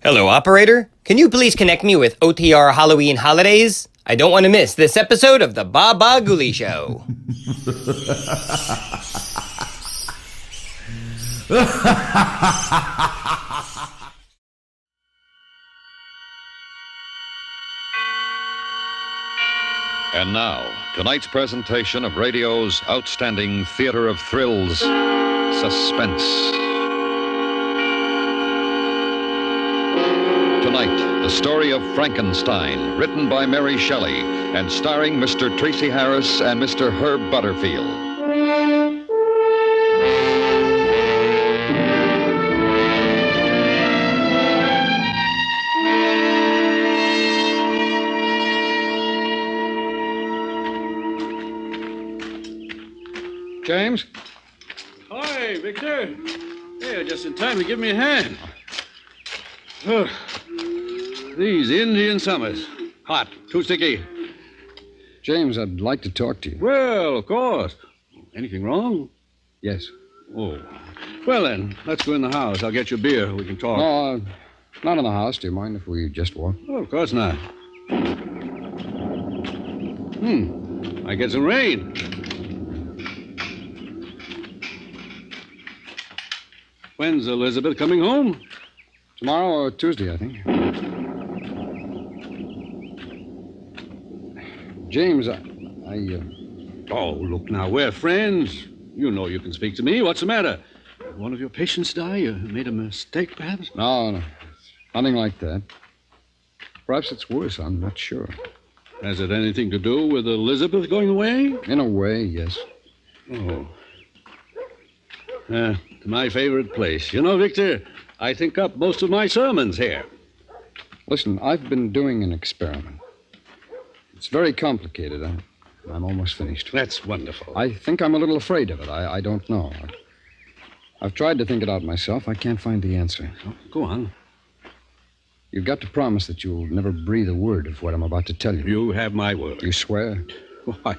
Hello, operator. Can you please connect me with OTR Halloween Holidays? I don't want to miss this episode of the Baba Ghoulie Show. And now, tonight's presentation of radio's outstanding theater of thrills, Suspense. Tonight, the story of Frankenstein, written by Mary Shelley and starring Mr. Tracy Harris and Mr. Herb Butterfield. James? Hi, Victor. Hey, you're just in time to give me a hand. Oh, these Indian summers. Hot, too sticky. James, I'd like to talk to you. Well, of course. Anything wrong? Yes. Oh. Well, then, let's go in the house. I'll get you a beer. We can talk. No, not in the house. Do you mind if we just walk? Oh, of course not. I get some rain. When's Elizabeth coming home? Tomorrow or Tuesday, I think. James, Oh, look now, we're friends. You know you can speak to me. What's the matter? One of your patients die? You made a mistake, perhaps? No, nothing like that. Perhaps it's worse. I'm not sure. Has it anything to do with Elizabeth going away? In a way, yes. Oh. To my favorite place. You know, Victor, I think up most of my sermons here. Listen, I've been doing an experiment. It's very complicated. I'm almost finished. That's wonderful. I think I'm a little afraid of it. I don't know. I've tried to think it out myself. I can't find the answer. Oh, go on. You've got to promise that you'll never breathe a word of what I'm about to tell you. You have my word. You swear? Oh, I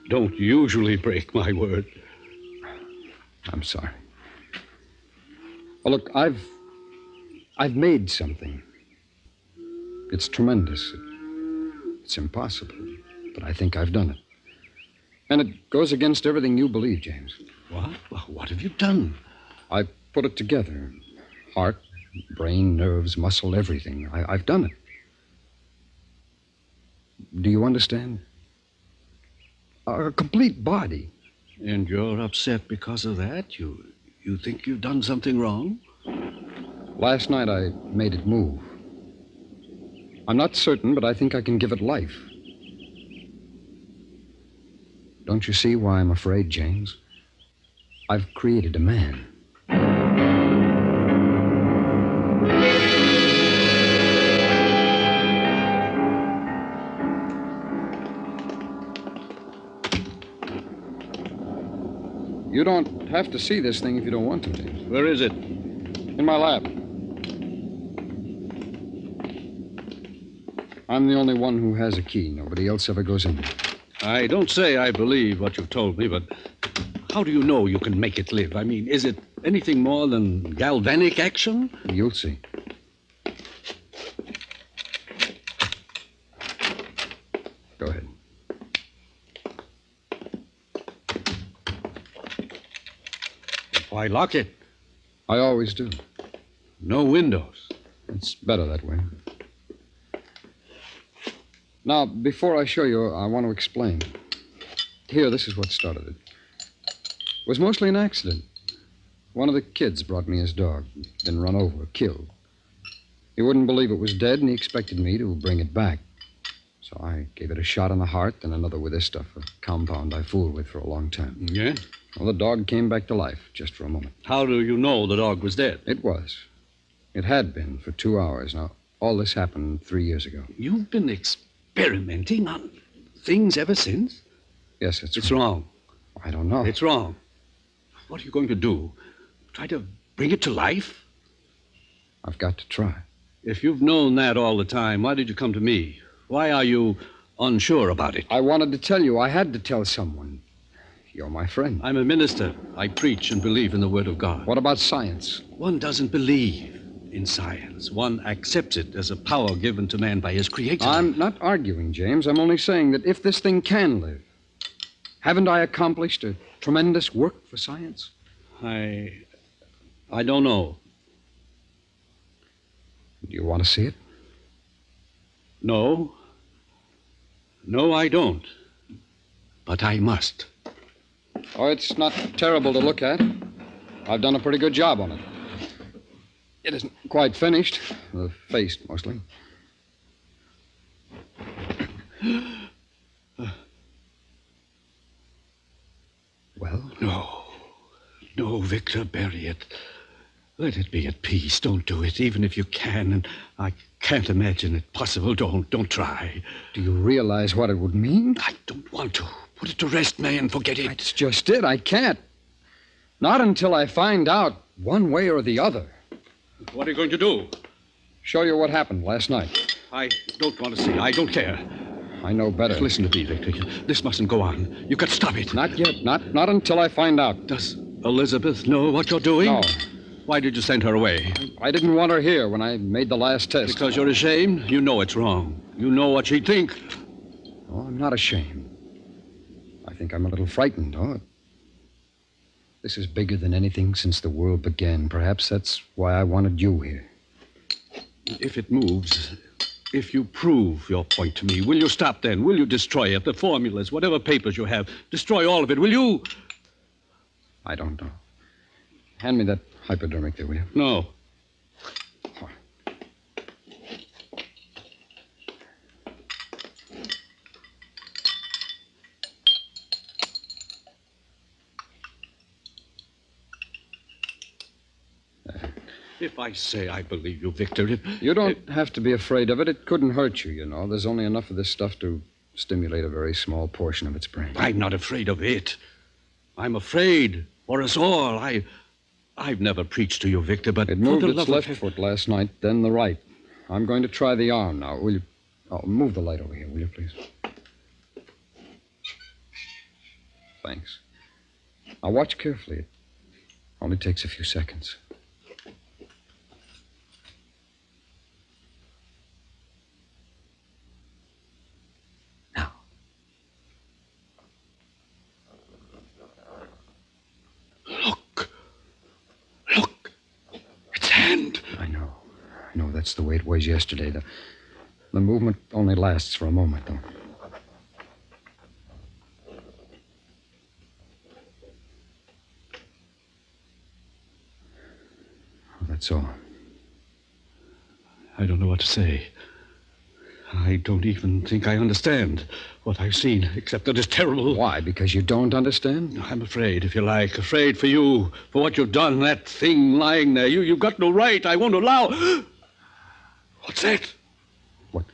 don't usually break my word. I'm sorry. Well, look, I've made something. It's tremendous. It's impossible, but I think I've done it. And it goes against everything you believe, James. What? Well, what have you done? I put it together. Heart, brain, nerves, muscle, everything. I've done it. Do you understand? A complete body. And you're upset because of that? You think you've done something wrong? Last night I made it move. I'm not certain, but I think I can give it life. Don't you see why I'm afraid, James? I've created a man. You don't have to see this thing if you don't want to, James. Where is it? In my lab. I'm the only one who has a key. Nobody else ever goes in there. I don't say I believe what you've told me, but how do you know you can make it live? I mean, is it anything more than galvanic action? You'll see. Go ahead. Why lock it? I always do. No windows. It's better that way. Now, before I show you, I want to explain. Here, this is what started it. It was mostly an accident. One of the kids brought me his dog, been run over, killed. He wouldn't believe it was dead, and he expected me to bring it back. So I gave it a shot in the heart, then another with this stuff, a compound I fooled with for a long time. Yeah? Well, the dog came back to life, just for a moment. How do you know the dog was dead? It was. It had been for 2 hours. Now, all this happened 3 years ago. You've been experimenting on things ever since? Yes, It's wrong. I don't know. It's wrong. What are you going to do? Try to bring it to life? I've got to try. If you've known that all the time, why did you come to me? Why are you unsure about it? I wanted to tell you. I had to tell someone. You're my friend. I'm a minister. I preach and believe in the Word of God. What about science? One doesn't believe. in science. One accepts it as a power given to man by his creator. I'm not arguing, James. I'm only saying that if this thing can live, haven't I accomplished a tremendous work for science? I don't know. Do you want to see it? No. No, I don't. But I must. Oh, it's not terrible to look at. I've done a pretty good job on it. It isn't quite finished. The face, mostly. Well? No, Victor, bury it. Let it be at peace. Don't do it, even if you can. And I can't imagine it possible. Don't try. Do you realize what it would mean? I don't want to. Put it to rest, man. Forget it. That's just it. I can't. Not until I find out one way or the other. What are you going to do? Show you what happened last night. I don't want to see. I don't care. I know better. Listen to me, Victor. This mustn't go on. You've got to stop it. Not yet. Not until I find out. Does Elizabeth know what you're doing? No. Why did you send her away? I didn't want her here when I made the last test. Because you're ashamed? You know it's wrong. You know what she'd think. Oh, I'm not ashamed. I think I'm a little frightened, huh? This is bigger than anything since the world began. Perhaps that's why I wanted you here. If it moves, if you prove your point to me, will you stop then? Will you destroy it? The formulas, whatever papers you have, destroy all of it, will you? I don't know. Hand me that hypodermic there, will you? No. If I say I believe you, Victor, You don't have to be afraid of it. It couldn't hurt you, you know. There's only enough of this stuff to stimulate a very small portion of its brain. I'm not afraid of it. I'm afraid for us all. I've never preached to you, Victor, but It moved its left foot last night, then the right. I'm going to try the arm now. Will you... Oh, move the light over here, will you, please? Thanks. Now, watch carefully. It only takes a few seconds. Now. Look. Its hand. I know. That's the way it was yesterday. The movement only lasts for a moment, though. That's all. I don't know what to say. I don't even think I understand what I've seen, except that it's terrible. Why? Because you don't understand? I'm afraid, if you like. Afraid for you, for what you've done, that thing lying there. You've got no right. I won't allow... What's that?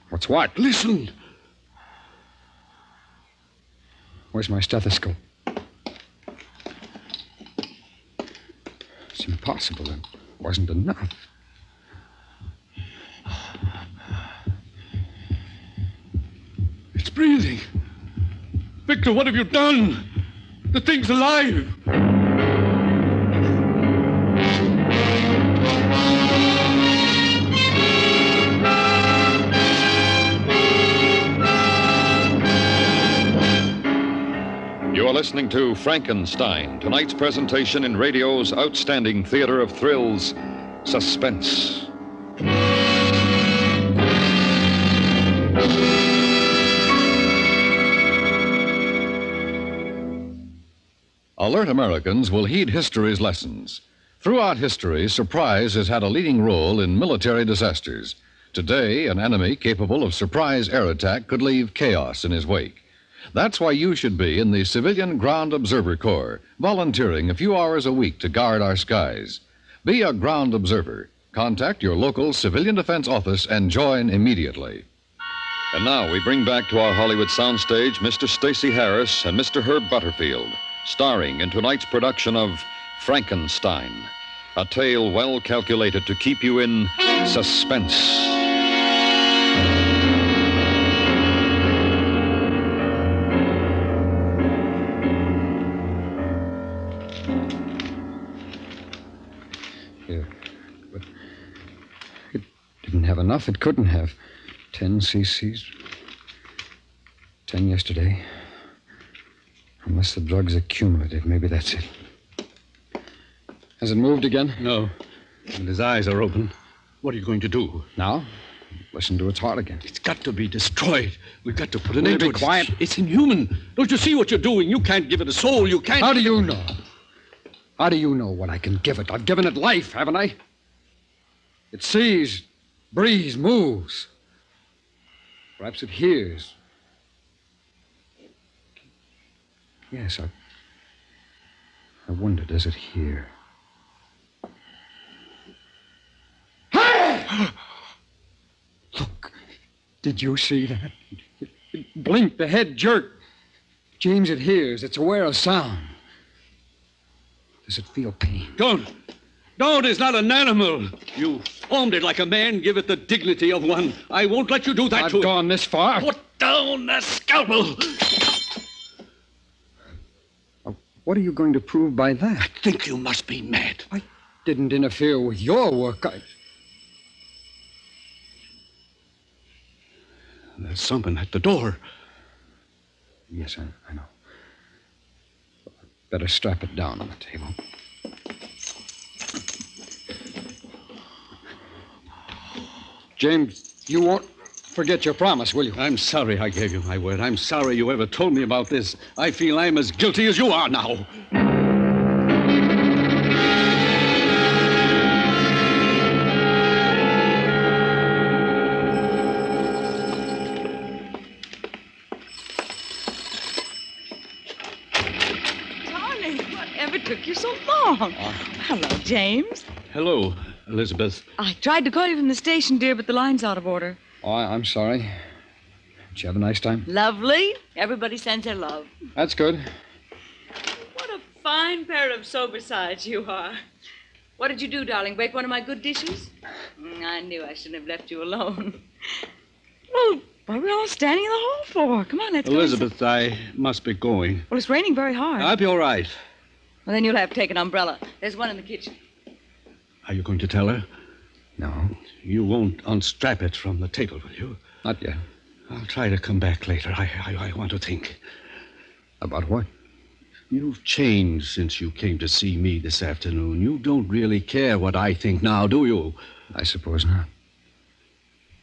What's what? Listen. Where's my stethoscope? It's impossible. It wasn't enough. It's breathing. Victor, what have you done? The thing's alive. You are listening to Frankenstein, tonight's presentation in radio's outstanding theater of thrills, Suspense. Alert Americans will heed history's lessons. Throughout history, surprise has had a leading role in military disasters. Today, an enemy capable of surprise air attack could leave chaos in his wake. That's why you should be in the Civilian Ground Observer Corps, volunteering a few hours a week to guard our skies. Be a ground observer. Contact your local civilian defense office and join immediately. And now we bring back to our Hollywood soundstage Mr. Stacey Harris and Mr. Herb Butterfield, starring in tonight's production of Frankenstein, a tale well calculated to keep you in suspense. enough. It couldn't have. 10 cc's. 10 yesterday. Unless the drug's accumulative, maybe that's it. Has it moved again? No. And his eyes are open. What are you going to do? Now? Listen to its heart again. It's got to be destroyed. We've got to put an Will end you to be it. quiet? It's inhuman. Don't you see what you're doing? You can't give it a soul. You can't... How do you know? How do you know what I can give it? I've given it life, haven't I? It sees, breathes, moves. Perhaps it hears. Yes, I wonder, does it hear? Look, did you see that? It blinked, the head jerked. James, it hears. It's aware of sound. Does it feel pain? Don't. No, it is not an animal. You formed it like a man. Give it the dignity of one. I won't let you do that I've to it. gone this far. Put down the scalpel. What are you going to prove by that? I think you must be mad. I didn't interfere with your work. There's someone at the door. Yes, I know. Better strap it down on the table. James, you won't forget your promise, will you? I'm sorry I gave you my word. I'm sorry you ever told me about this. I feel I'm as guilty as you are now. Whatever took you so long? Hello, James. Hello, Elizabeth. I tried to call you from the station, dear, but the line's out of order. Oh, I'm sorry. Did you have a nice time? Lovely. Everybody sends their love. That's good. What a fine pair of sober sides you are. What did you do, darling? Break one of my good dishes? I knew I shouldn't have left you alone. Well, what are we all standing in the hall for? Come on, let's go. Elizabeth, I must be going. Well, it's raining very hard. I'll be all right. Well, then you'll have to take an umbrella. There's one in the kitchen. Are you going to tell her? No, You won't unstrap it from the table, will you? not yet. I'll try to come back later. I want to think. About what? You've changed since you came to see me this afternoon. You don't really care what I think now, do you? I suppose not.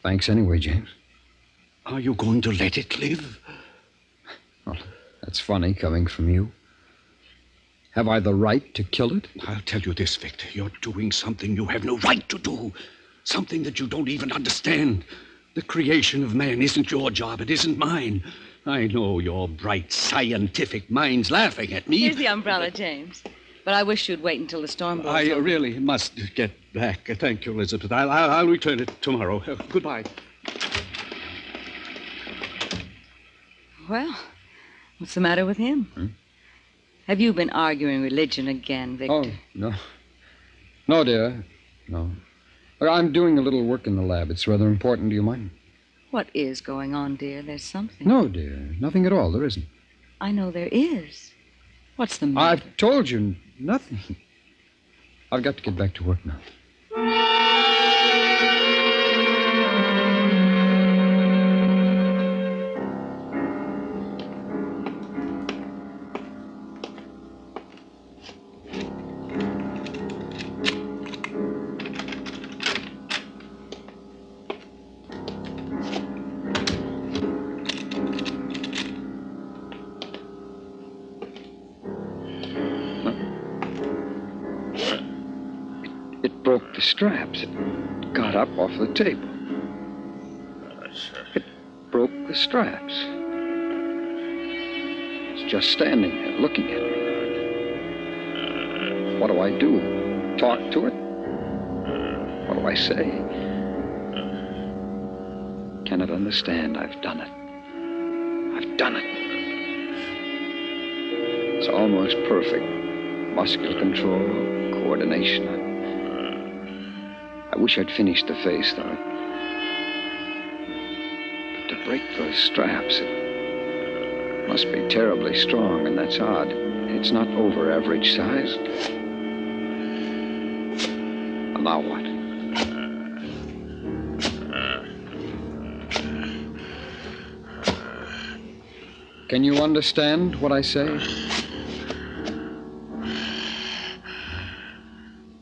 Thanks anyway, James. Are you going to let it live? Well, that's funny coming from you. Have I the right to kill it? I'll tell you this, Victor. You're doing something you have no right to do. Something that you don't even understand. The creation of man isn't your job. It isn't mine. I know your bright scientific mind's laughing at me. Here's the umbrella, James. But I wish you'd wait until the storm blows I over. really must get back. Thank you, Elizabeth. I'll return it tomorrow. Goodbye. Well, what's the matter with him? Have you been arguing religion again, Victor? Oh, no. No, dear. No. Look, I'm doing a little work in the lab. It's rather important. Do you mind? What is going on, dear? There's something. No, dear. Nothing at all. There isn't. I know there is. What's the matter? I've told you nothing. I've got to get back to work now. It broke the straps. It got up off the table. It broke the straps. It's just standing there looking at me. What do I do? Talk to it? What do I say? Can it understand I've done it? I've done it. It's almost perfect. Muscular control, coordination. I wish I'd finished the face, though. But to break those straps, it must be terribly strong, and that's odd. It's not over average size. And now what? Can you understand what I say?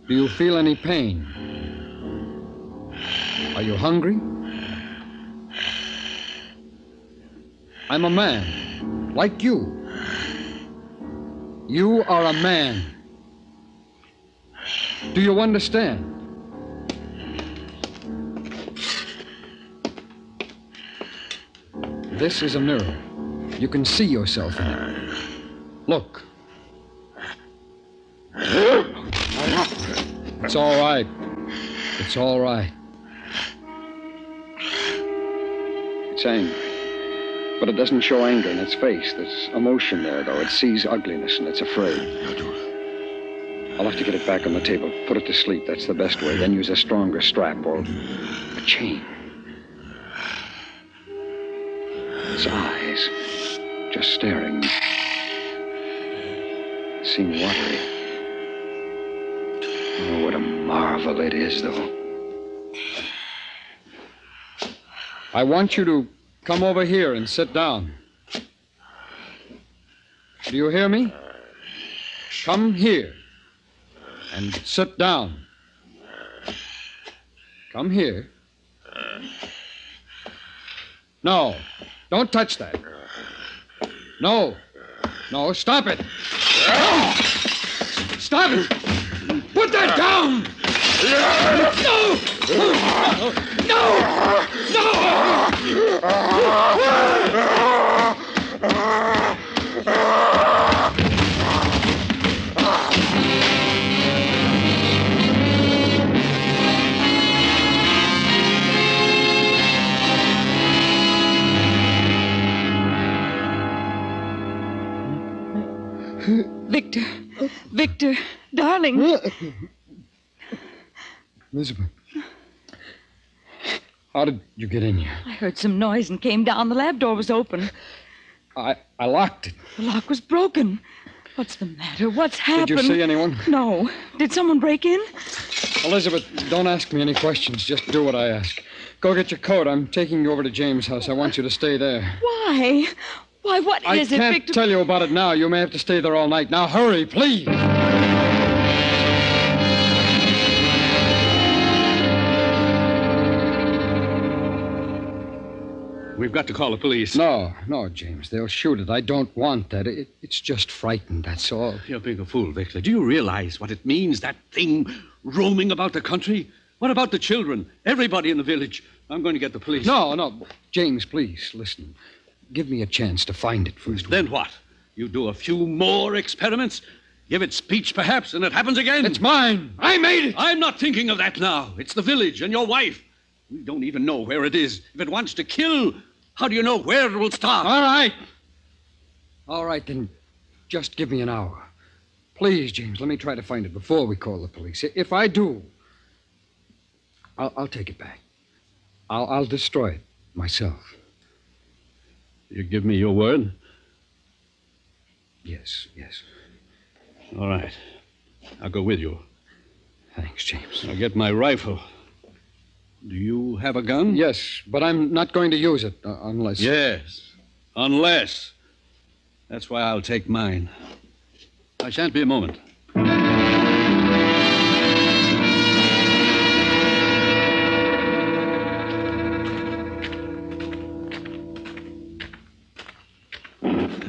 Do you feel any pain? Are you hungry? I'm a man, like you. You are a man. Do you understand? This is a mirror. You can see yourself in it. Look. It's all right. It's all right. It's angry. But it doesn't show anger in its face. There's emotion there, though. It sees ugliness and it's afraid. I'll have to get it back on the table. Put it to sleep. That's the best way. Then use a stronger strap or a chain. Its eyes, just staring. Seem watery. Oh, what a marvel it is, though. I want you to come over here and sit down. Do you hear me? Come here and sit down. Come here. No, don't touch that. No, stop it. No! Stop it. Put that down. Victor, darling. Elizabeth, how did you get in here? I heard some noise and came down. The lab door was open. I locked it. The lock was broken. What's the matter? What's happened? Did you see anyone? No. Did someone break in? Elizabeth, don't ask me any questions. Just do what I ask. Go get your coat. I'm taking you over to James' house. I want you to stay there. Why? Why, what is it, I can't Victor? tell you about it now. You may have to stay there all night. Now, hurry, please. We've got to call the police. No, James. They'll shoot it. I don't want that. It's just frightened, that's all. You're being a fool, Victor. Do you realize what it means, that thing roaming about the country? What about the children? Everybody in the village? I'm going to get the police. No. James, please, listen. Give me a chance to find it first. Then what? You do a few more experiments? Give it speech, perhaps, and it happens again? It's mine. I made it. I'm not thinking of that now. It's the village and your wife. We don't even know where it is. If it wants to kill, how do you know where it will stop? All right, then just give me an hour. Please, James, let me try to find it before we call the police. If I do, I'll take it back. I'll destroy it myself. You give me your word? Yes. All right. I'll go with you. Thanks, James. I'll get my rifle. Do you have a gun? Yes, but I'm not going to use it unless... Yes, unless. That's why I'll take mine. I shan't be a moment.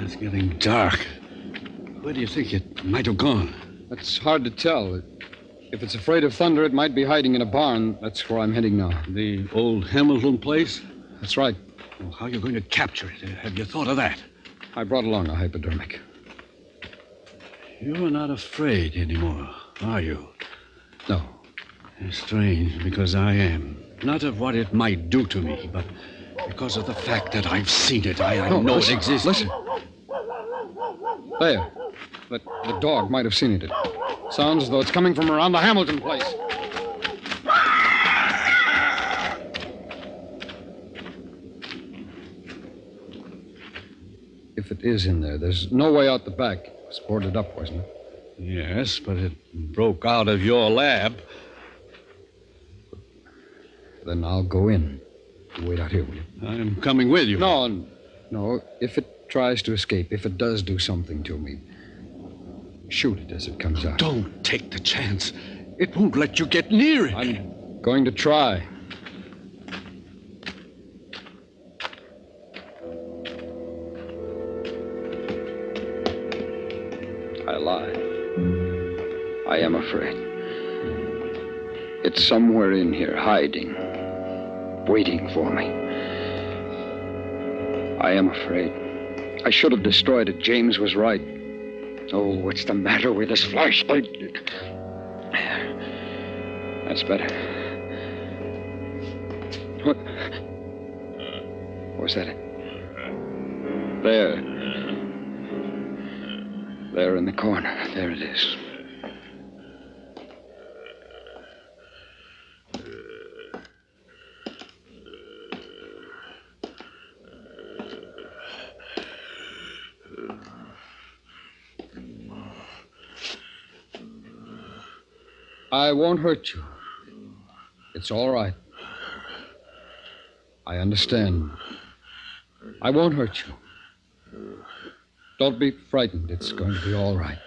It's getting dark. Where do you think it might have gone? That's hard to tell. If it's afraid of thunder, it might be hiding in a barn. That's where I'm heading now. The old Hamilton place? That's right. Well, how are you going to capture it? Have you thought of that? I brought along a hypodermic. You're not afraid anymore, are you? No. It's strange, because I am. Not of what it might do to me, but because of the fact that I've seen it. I know it exists. Listen. There. The dog might have seen it. It sounds as though it's coming from around the Hamilton place. If it is in there, there's no way out the back. It was boarded up, wasn't it? Yes, but it broke out of your lab. Then I'll go in. You wait out here, will you? I'm coming with you. No. If it tries to escape, if it does do something to me, shoot it as it comes out. Don't take the chance. It won't let you get near it. I'm going to try. I lie. I am afraid. It's somewhere in here, hiding, waiting for me. I am afraid. I should have destroyed it. James was right. Oh, what's the matter with this flashlight? That's better. What was that? There. There in the corner. There it is. I won't hurt you. It's all right. I understand. I won't hurt you. Don't be frightened. It's going to be all right.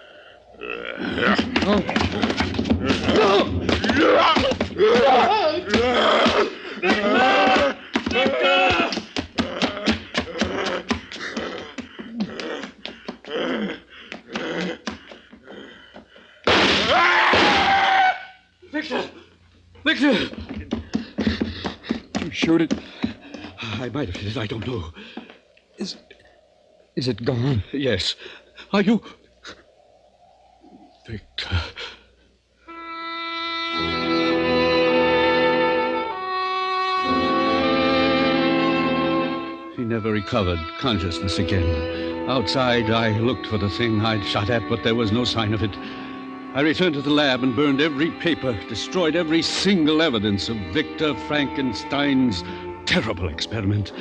Victor! You shoot it. I might have hit it. I don't know. Is it gone? Yes. Are you... Victor... He never recovered consciousness again. Outside, I looked for the thing I'd shot at, but there was no sign of it. I returned to the lab and burned every paper, destroyed every single evidence of Victor Frankenstein's terrible experiment.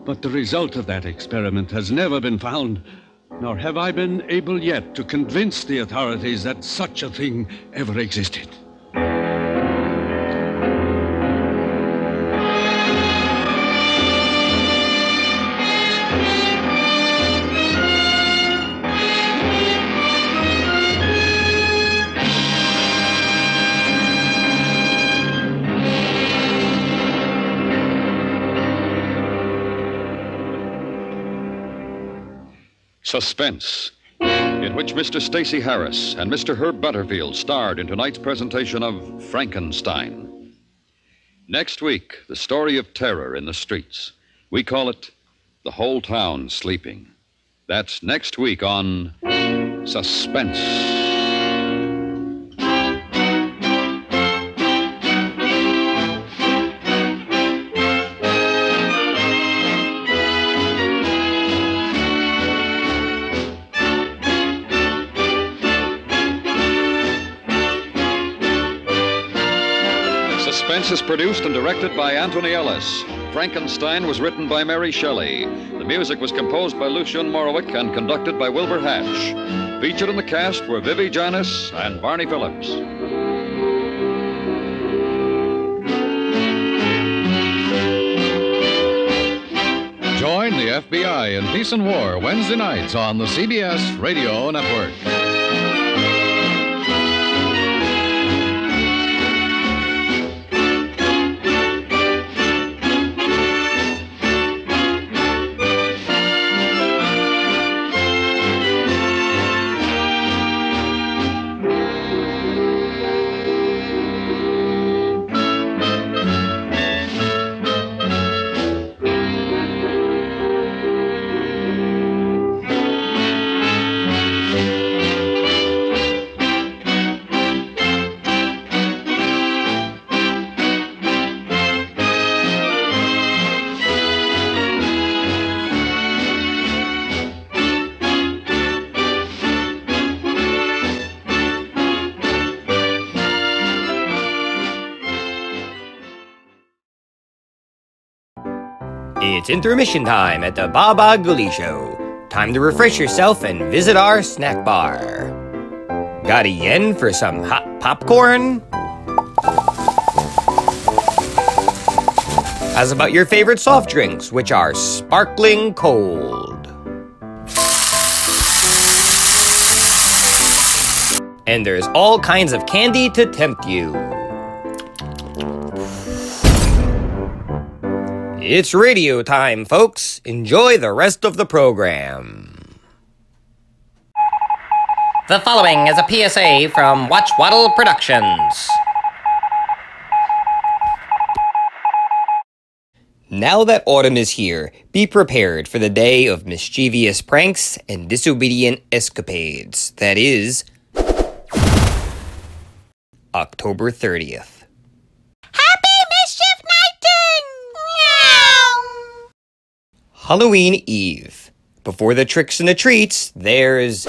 But the result of that experiment has never been found, nor have I been able yet to convince the authorities that such a thing ever existed. Suspense, in which Mr. Stacey Harris and Mr. Herb Butterfield starred in tonight's presentation of Frankenstein. Next week, the story of terror in the streets. We call it The Whole Town Sleeping. That's next week on Suspense. Suspense is produced and directed by Anthony Ellis. Frankenstein was written by Mary Shelley. The music was composed by Lucien Morawick and conducted by Wilbur Hatch. Featured in the cast were Vivi Janis and Barney Phillips. Join the FBI in Peace and War Wednesday nights on the CBS Radio Network. It's intermission time at the Baba Ghoulie Show. Time to refresh yourself and visit our snack bar. Got a yen for some hot popcorn? How's about your favorite soft drinks, which are sparkling cold? And there's all kinds of candy to tempt you. It's radio time, folks. Enjoy the rest of the program. The following is a PSA from Watchwaddle Productions. Now that autumn is here, be prepared for the day of mischievous pranks and disobedient escapades. That is, October 30th. Happy Mischief Night! Meow! Halloween Eve. Before the tricks and the treats, there's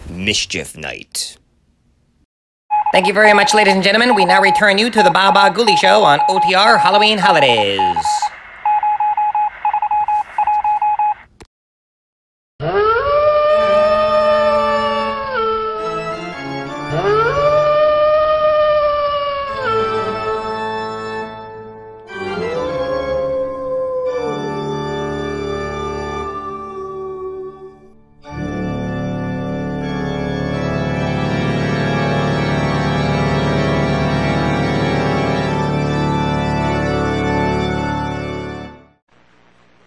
Mischief Night. Thank you very much, ladies and gentlemen. We now return you to the Baba Ghoulie Show on OTR Halloween Holidays.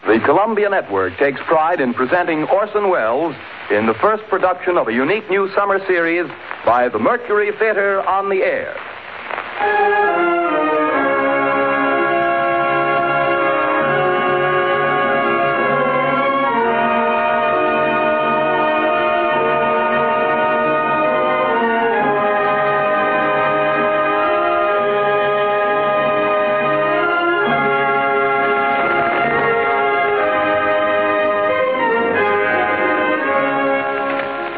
The Columbia Network takes pride in presenting Orson Welles in the first production of a unique new summer series by the Mercury Theater on the Air.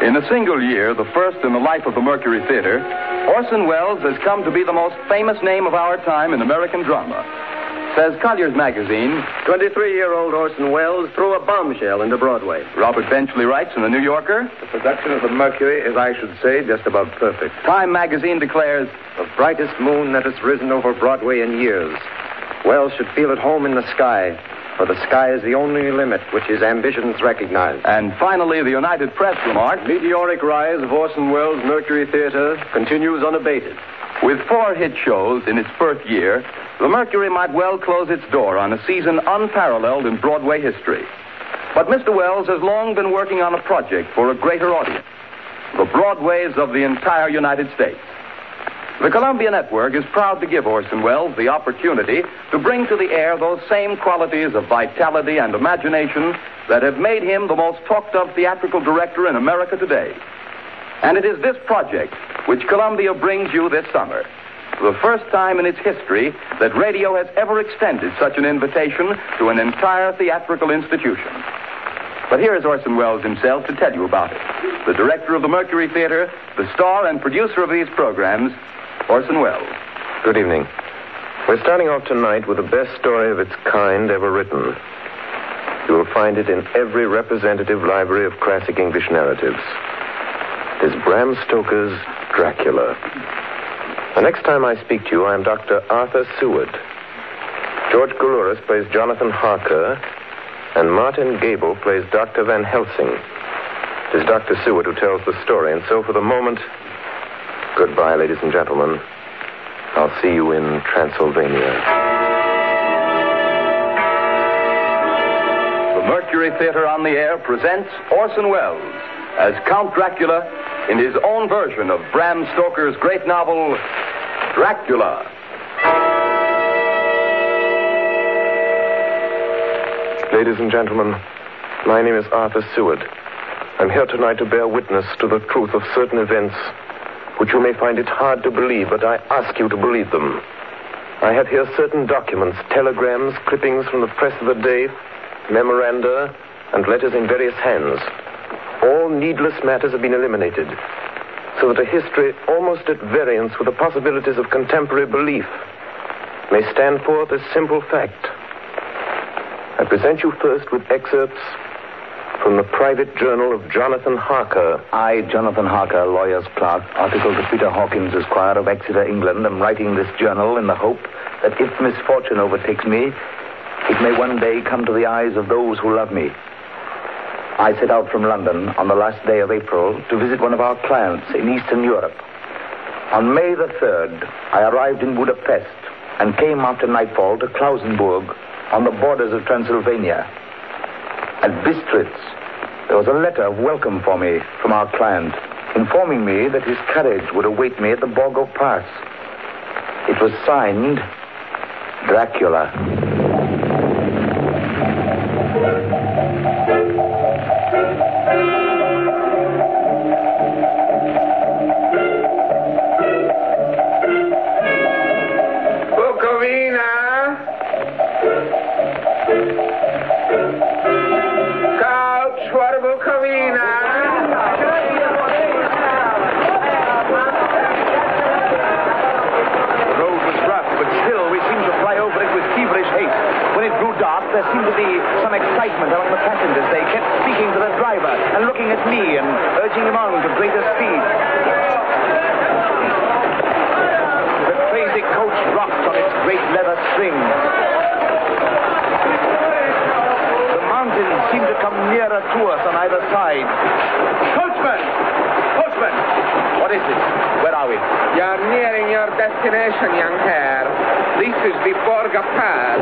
In a single year, the first in the life of the Mercury Theater, Orson Welles has come to be the most famous name of our time in American drama. Says Collier's Magazine, 23-year-old Orson Welles threw a bombshell into Broadway. Robert Benchley writes in The New Yorker, The production of the Mercury is, I should say, just about perfect. Time Magazine declares, The brightest moon that has risen over Broadway in years. Welles should feel at home in the sky, for the sky is the only limit which his ambitions recognize. And finally, the United Press remarked, Meteoric rise of Orson Welles' Mercury Theater continues unabated. with 4 hit shows in its first year, the Mercury might well close its door on a season unparalleled in Broadway history. But Mr. Welles has long been working on a project for a greater audience, the Broadways of the entire United States. The Columbia Network is proud to give Orson Welles the opportunity to bring to the air those same qualities of vitality and imagination that have made him the most talked-of theatrical director in America today. And it is this project which Columbia brings you this summer. The first time in its history that radio has ever extended such an invitation to an entire theatrical institution. But here is Orson Welles himself to tell you about it. The director of the Mercury Theater, the star and producer of these programs, Orson Welles. Good evening. We're starting off tonight with the best story of its kind ever written. You will find it in every representative library of classic English narratives. It is Bram Stoker's Dracula. The next time I speak to you, I am Dr. Arthur Seward. George Gourouris plays Jonathan Harker, and Martin Gable plays Dr. Van Helsing. It is Dr. Seward who tells the story, and so for the moment, goodbye, ladies and gentlemen. I'll see you in Transylvania. The Mercury Theater on the Air presents Orson Welles as Count Dracula in his own version of Bram Stoker's great novel, Dracula. Ladies and gentlemen, my name is Arthur Seward. I'm here tonight to bear witness to the truth of certain events which you may find it hard to believe, but I ask you to believe them. I have here certain documents, telegrams, clippings from the press of the day, memoranda, and letters in various hands. All needless matters have been eliminated, so that a history almost at variance with the possibilities of contemporary belief may stand forth as simple fact. I present you first with excerpts from the private journal of Jonathan Harker. I, Jonathan Harker, lawyer's clerk, article to Peter Hawkins, Esquire of Exeter, England, am writing this journal in the hope that if misfortune overtakes me, it may one day come to the eyes of those who love me. I set out from London on the last day of April to visit one of our clients in Eastern Europe. On May the 3rd, I arrived in Budapest and came after nightfall to Klausenburg on the borders of Transylvania. At Bistritz, there was a letter of welcome for me from our client, informing me that his carriage would await me at the Borgo Pass. It was signed Dracula. There seemed to be some excitement among the passengers. They kept speaking to the driver and looking at me and urging him on to greater speed. The crazy coach rocked on its great leather strings. The mountains seemed to come nearer to us on either side. Coachman! Coachman! What is it? Where are we? You're nearing your destination, young hare. This is the Borgo Pass.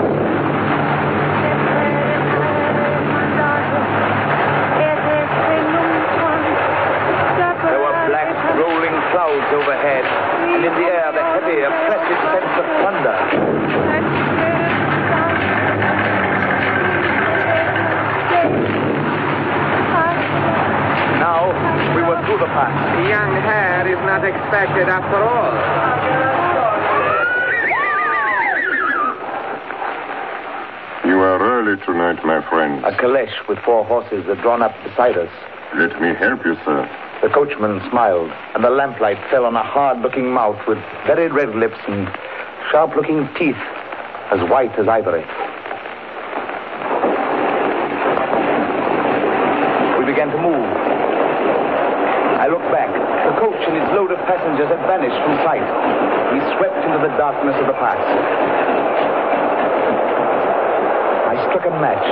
Rolling clouds overhead, and in the air the heavy, oppressive sense of thunder. Now, we were through the pass. The young hare is not expected after all. You are early tonight, my friend. A caleche with 4 horses had drawn up beside us. Let me help you, sir. The coachman smiled, and the lamplight fell on a hard-looking mouth with very red lips and sharp-looking teeth as white as ivory. We began to move. I looked back. The coach and its load of passengers had vanished from sight. We swept into the darkness of the pass. I struck a match.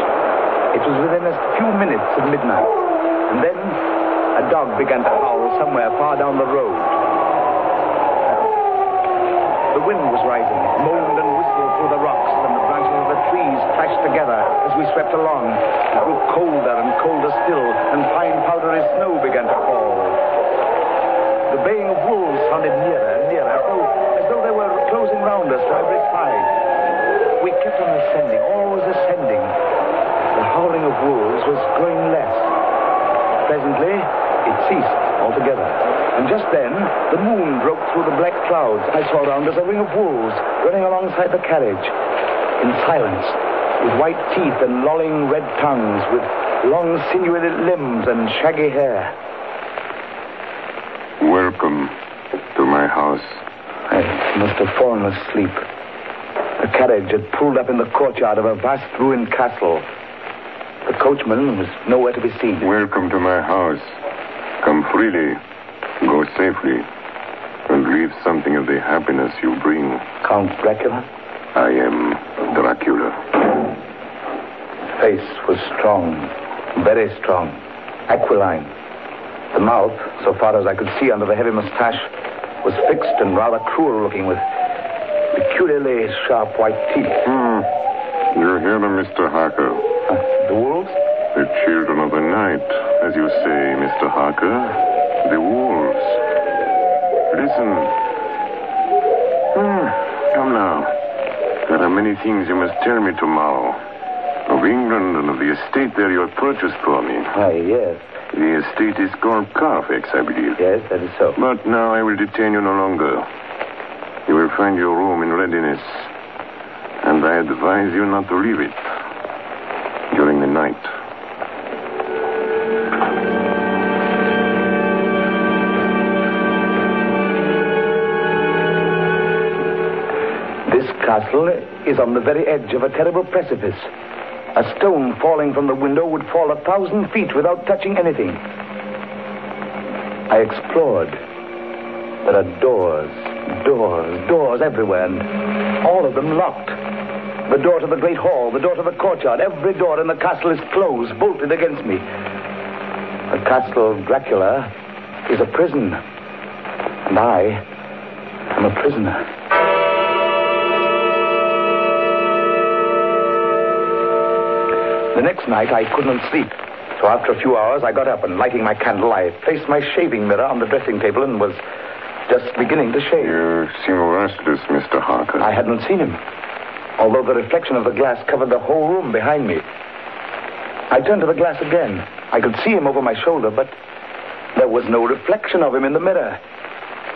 It was within a few minutes of midnight. And then a dog began to howl somewhere far down the road. The wind was rising. It moaned and whistled through the rocks, and the branches of the trees clashed together as we swept along. It grew colder and colder still, and fine powdery snow began to fall. The baying of wolves sounded nearer and nearer, as though they were closing round us from every side. We kept on ascending, always ascending. The howling of wolves was growing less. Presently, it ceased altogether. And just then, the moon broke through the black clouds. I saw around us a ring of wolves running alongside the carriage. In silence, with white teeth and lolling red tongues, with long sinewy limbs and shaggy hair. Welcome to my house. I must have fallen asleep. The carriage had pulled up in the courtyard of a vast ruined castle. The coachman was nowhere to be seen. Welcome to my house. Come freely, go safely, and leave something of the happiness you bring. Count Dracula? I am Dracula. His face was strong, very strong, aquiline. The mouth, so far as I could see under the heavy mustache, was fixed and rather cruel looking, with peculiarly sharp white teeth. You hear them, Mr. Harker? The wolves? The children of the night, as you say, Mr. Harker. The wolves. Listen. Come now. There are many things you must tell me tomorrow. Of England and of the estate there you have purchased for me. Yes. The estate is called Carfax, I believe. Yes, that is so. But now I will detain you no longer. You will find your room in readiness. And I advise you not to leave it during the night. This castle is on the very edge of a terrible precipice. A stone falling from the window would fall 1,000 feet without touching anything. I explored. There are doors everywhere, and all of them locked. The door to the great hall, the door to the courtyard, every door in the castle is closed, bolted against me. The castle of Dracula is a prison, and I am a prisoner. The next night, I couldn't sleep. So after a few hours, I got up and, lighting my candle, I placed my shaving mirror on the dressing table and was just beginning to shave. You seem restless, Mr. Harker. I hadn't seen him, although the reflection of the glass covered the whole room behind me. I turned to the glass again. I could see him over my shoulder, but there was no reflection of him in the mirror.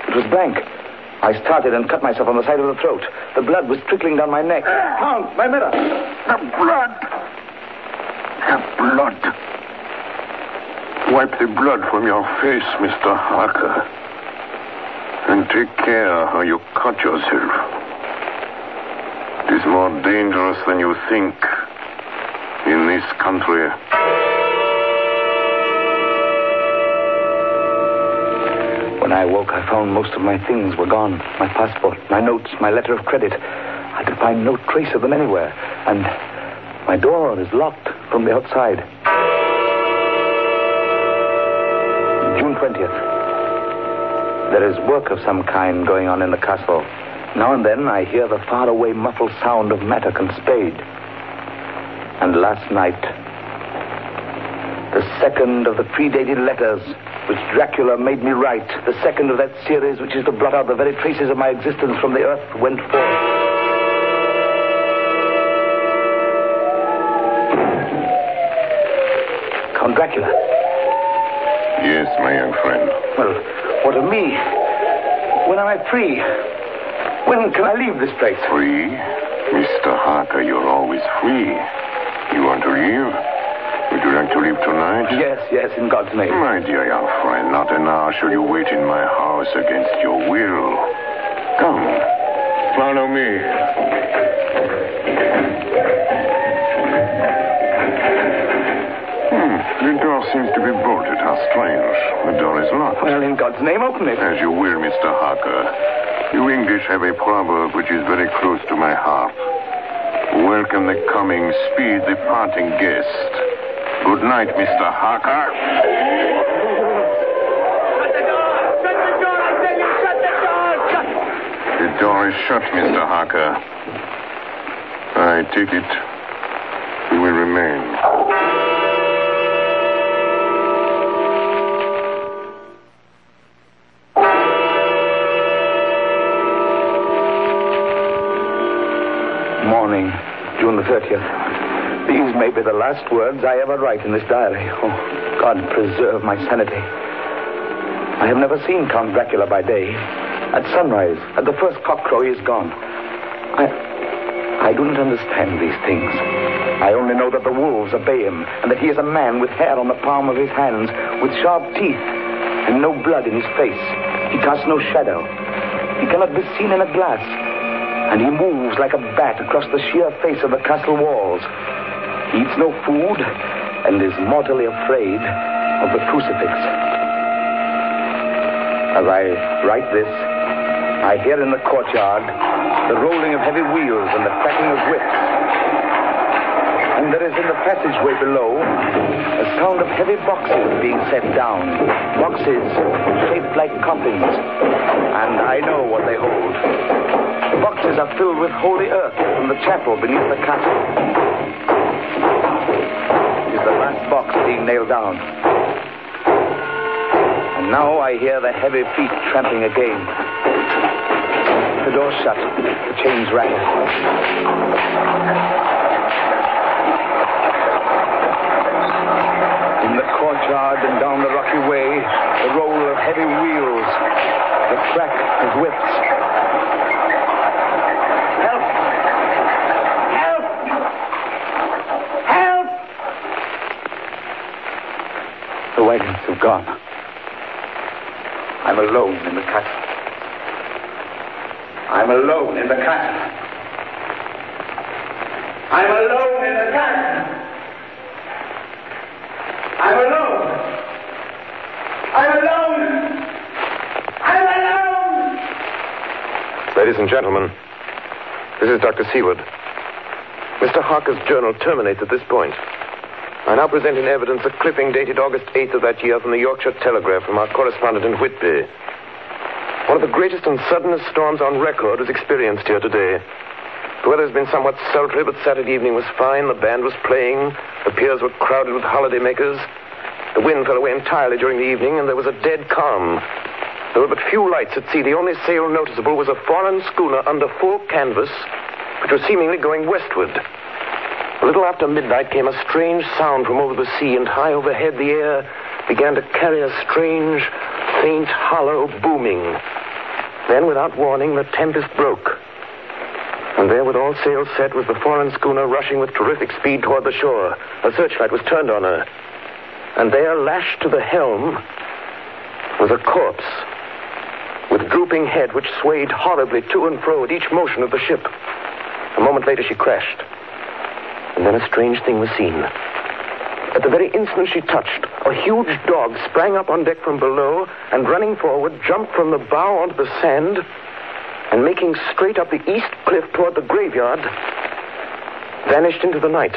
It was blank. I started and cut myself on the side of the throat. The blood was trickling down my neck. Count, my mirror! The blood! The blood! Wipe the blood from your face, Mr. Harker. And take care how you cut yourself. It is more dangerous than you think in this country. When I woke, I found most of my things were gone. My passport, my notes, my letter of credit. I could find no trace of them anywhere. And my door is locked from the outside. June 20th. There is work of some kind going on in the castle. Now and then I hear the faraway muffled sound of mattock and spade. And last night, the second of the predated letters which Dracula made me write, the second of that series which is to blot out the very traces of my existence from the earth, went forth. Count Dracula. Yes, my young friend. Well, what of me? When am I free? When can I leave this place? Free? Mr. Harker, you're always free. You want to leave? Would you like to leave tonight? Yes, in God's name. My dear young friend, not an hour shall you wait in my house against your will. Come, follow me. The door seems to be bolted. How strange. The door is locked. Well, in God's name, open it. As you will, Mr. Harker. You English have a proverb which is very close to my heart. Welcome the coming, speed the parting guest. Good night, Mr. Harker. Shut the door! Shut the door! I tell you, shut the door! Shut! The door is shut, Mr. Harker. I take it you will remain. Morning, June the 30th. These may be the last words I ever write in this diary. Oh, God preserve my sanity. I have never seen Count Dracula by day. At sunrise, at the first cockcrow, he is gone. I do not understand these things. I only know that the wolves obey him, and that he is a man with hair on the palm of his hands, with sharp teeth, and no blood in his face. He casts no shadow. He cannot be seen in a glass. And he moves like a bat across the sheer face of the castle walls. He eats no food and is mortally afraid of the crucifix. As I write this, I hear in the courtyard the rolling of heavy wheels and the cracking of whips. And there is in the passageway below a sound of heavy boxes being set down. Boxes shaped like coffins. And I know what they hold. The boxes are filled with holy earth from the chapel beneath the castle. It is the last box being nailed down. And now I hear the heavy feet tramping again. The door shut. The chains rattle. In the courtyard and down the rocky way, the roll of heavy wheels, the crack of whips. The wagons have gone. I'm alone in the castle. I'm alone in the castle. I'm alone in the castle. I'm alone. I'm alone. I'm alone. Ladies and gentlemen, this is Dr. Seward. Mr. Harker's journal terminates at this point. I now present in evidence a clipping dated August 8th of that year from the Yorkshire Telegraph from our correspondent in Whitby. One of the greatest and suddenest storms on record was experienced here today. The weather has been somewhat sultry, but Saturday evening was fine. The band was playing. The piers were crowded with holidaymakers. The wind fell away entirely during the evening, and there was a dead calm. There were but few lights at sea. The only sail noticeable was a foreign schooner under full canvas, which was seemingly going westward. A little after midnight came a strange sound from over the sea, and high overhead the air began to carry a strange, faint, hollow booming. Then, without warning, the tempest broke. And there, with all sails set, was the foreign schooner rushing with terrific speed toward the shore. A searchlight was turned on her. And there, lashed to the helm, was a corpse with drooping head which swayed horribly to and fro at each motion of the ship. A moment later, she crashed. And then a strange thing was seen. At the very instant she touched, a huge dog sprang up on deck from below and, running forward, jumped from the bow onto the sand and, making straight up the east cliff toward the graveyard, vanished into the night.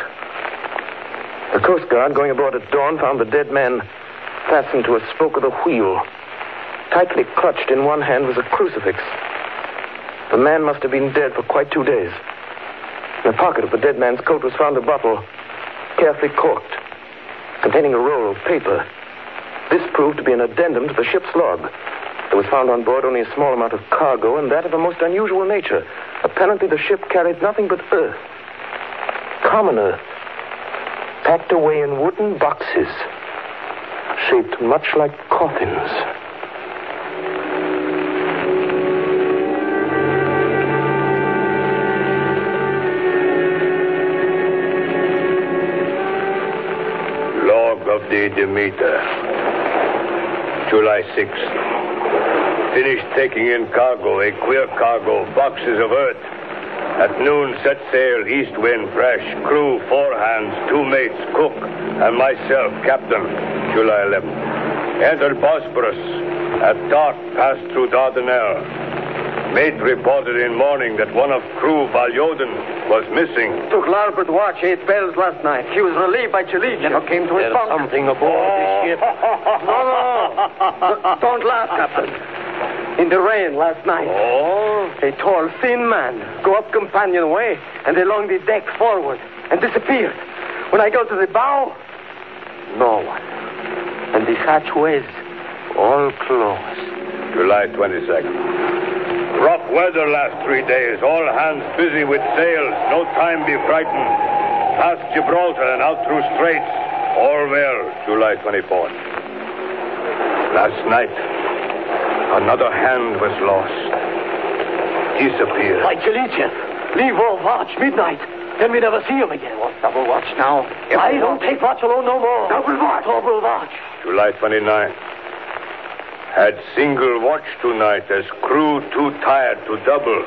The Coast Guard, going aboard at dawn, found the dead man fastened to a spoke of the wheel. Tightly clutched in one hand was a crucifix. The man must have been dead for quite 2 days. In the pocket of the dead man's coat was found a bottle, carefully corked, containing a roll of paper. This proved to be an addendum to the ship's log. There was found on board only a small amount of cargo, and that of a most unusual nature. Apparently the ship carried nothing but earth. Common earth, packed away in wooden boxes, shaped much like coffins. Of the Demeter, July 6th. Finished taking in cargo, a queer cargo, boxes of earth. At noon, set sail, east wind, fresh. Crew, 4 hands, 2 mates, cook, and myself, captain, July 11th. Entered Bosporus. At dark, passed through Dardanelles. Mate reported in morning that one of crew, Valjoden, was missing. Took larboard watch 8 bells last night. He was relieved by Chilic. Never came to his bunk. There's something aboard this ship. No. Don't laugh, Captain. In the rain last night. Oh? A tall, thin man go up companionway and along the deck forward and disappeared. When I go to the bow, no one. And the hatchways all closed. July 22nd. Rough weather last 3 days. All hands busy with sails. No time be frightened. Past Gibraltar and out through straits. All well. July 24th. Last night, another hand was lost. Disappeared. Like Chilichev. Leave off watch, midnight. Then we never see him again. What's double watch now? I don't take watch alone no more. Double watch. Double watch. July 29th. Had single watch tonight as crew too tired to double.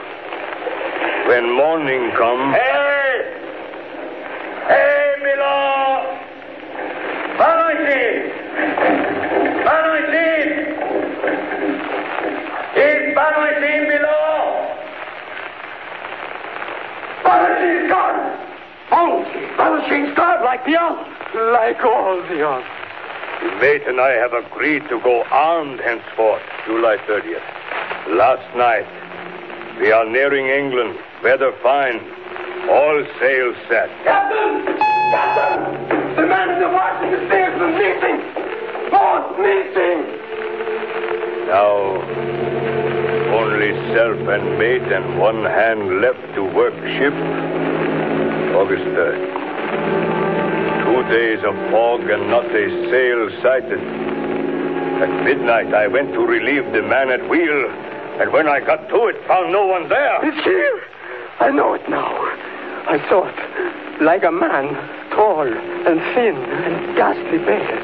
When morning come... Hey! Hey, Milo! Banoitin! Banoitin! Is Banoitin below? Banoitin's gone! Banoitin's gone like the others. Like all the others. The mate and I have agreed to go armed henceforth, July 30th. Last night, we are nearing England. Weather fine. All sails set. Captain! Captain! The man in the watch in the stairs is missing! Both missing! Now, only self and mate and 1 hand left to work ship. August 3rd. 2 days of fog and not a sail sighted. At midnight, I went to relieve the man at wheel, and when I got to it, found no one there. It's here. I know it now. I saw it. Like a man, tall and thin and ghastly pale.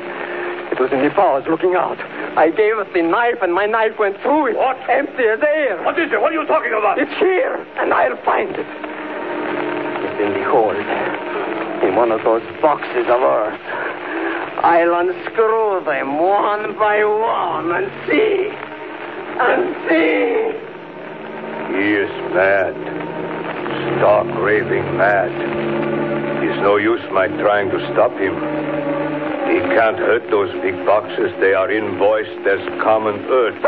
It was in the bows looking out. I gave it the knife, and my knife went through it. What? Empty as air. What is it? What are you talking about? It's here, and I'll find it. It's in the hold. In one of those boxes of earth. I'll unscrew them one by one and see. And see. He is mad. Stark raving mad. His It's no use my trying to stop him. He can't hurt those big boxes. They are invoiced as common earth.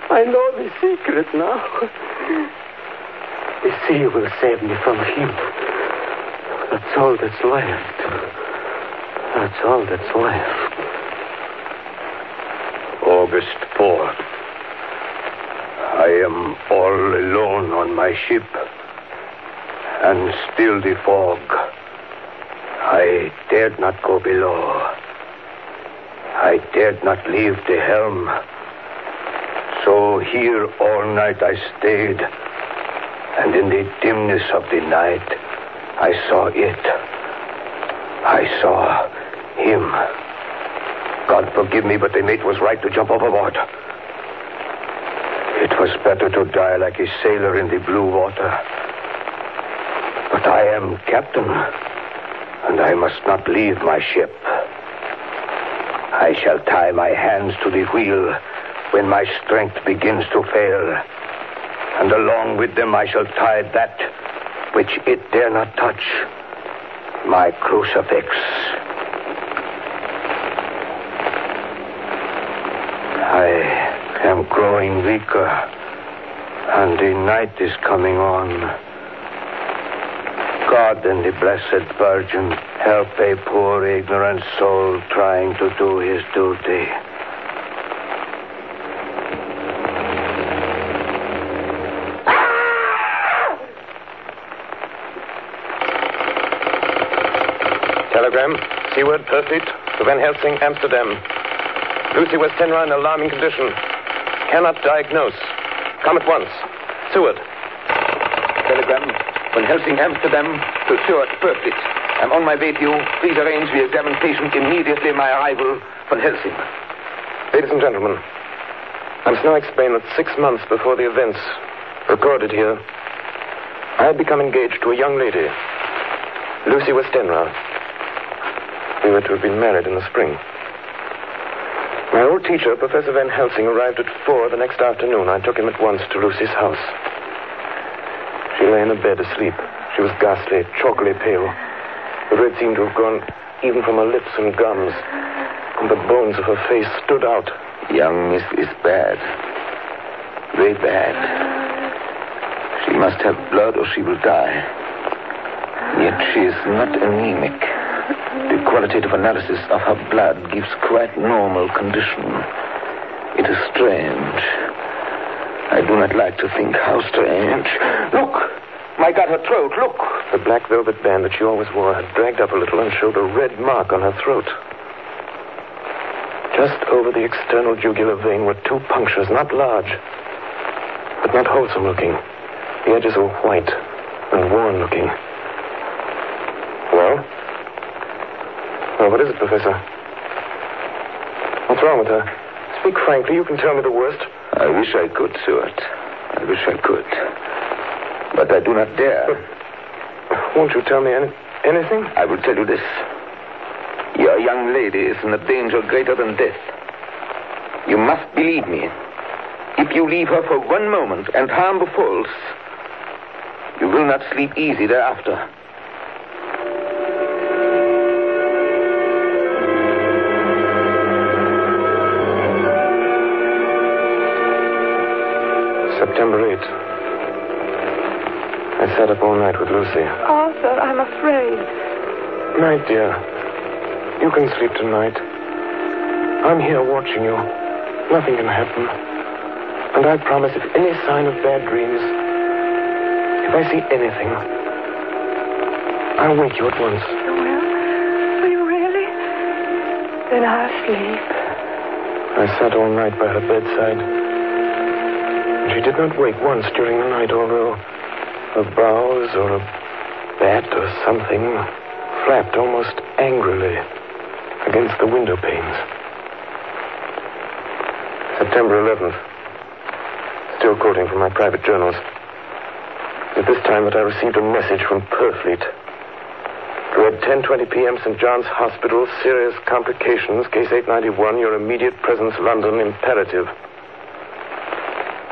I know the secret now. The sea will save me from him. That's all that's left. That's all that's left. August 4th. I am all alone on my ship. And still the fog. I dared not go below. I dared not leave the helm. So here all night I stayed. And in the dimness of the night, I saw it. I saw him. God forgive me, but the mate was right to jump overboard. It was better to die like a sailor in the blue water. But I am captain, and I must not leave my ship. I shall tie my hands to the wheel when my strength begins to fail. And along with them I shall tie that which it dare not touch, my crucifix. I am growing weaker, and the night is coming on. God and the Blessed Virgin help a poor ignorant soul trying to do his duty. Telegram, Seaward, Perfleet, to Van Helsing, Amsterdam. Lucy Westenra in alarming condition. Cannot diagnose. Come at once. Seward. Telegram, Van Helsing, Amsterdam, to Stuart, Perfleet. I'm on my way to you. Please arrange the examination immediately my arrival, Van Helsing. Ladies and gentlemen, I must now explain that 6 months before the events recorded here, I had become engaged to a young lady, Lucy Westenra. We were to have been married in the spring. My old teacher, Professor Van Helsing, arrived at 4 the next afternoon. I took him at once to Lucy's house. She lay in a bed asleep. She was ghastly, chalkily pale. The red seemed to have gone even from her lips and gums, and the bones of her face stood out. Young Miss is bad. Very bad. She must have blood or she will die. Yet she is not anemic. The qualitative analysis of her blood gives quite normal condition. It is strange. I do not like to think how strange. Look! My God, her throat, look! The black velvet band that she always wore had dragged up a little and showed a red mark on her throat. Just over the external jugular vein were 2 punctures, not large, but not wholesome looking. The edges were white and worn looking. Well? Well, what is it, Professor? What's wrong with her? Speak frankly. You can tell me the worst. I wish I could, Stuart. I wish I could. But I do not dare. But won't you tell me anything? I will tell you this. Your young lady is in a danger greater than death. You must believe me. If you leave her for 1 moment and harm befalls, you will not sleep easy thereafter. September 8th. I sat up all night with Lucy. Arthur, I'm afraid. Night, dear. You can sleep tonight. I'm here watching you. Nothing can happen. And I promise if any sign of bad dreams, if I see anything, I'll wake you at once. Will you really? Then I'll sleep. I sat all night by her bedside. She did not wake once during the night, although her brows or a bat or something flapped almost angrily against the window panes. September 11th. Still quoting from my private journals. At this time that I received a message from Perfleet. Read 10:20 p.m. St. John's Hospital, serious complications, case 891, your immediate presence, London, imperative.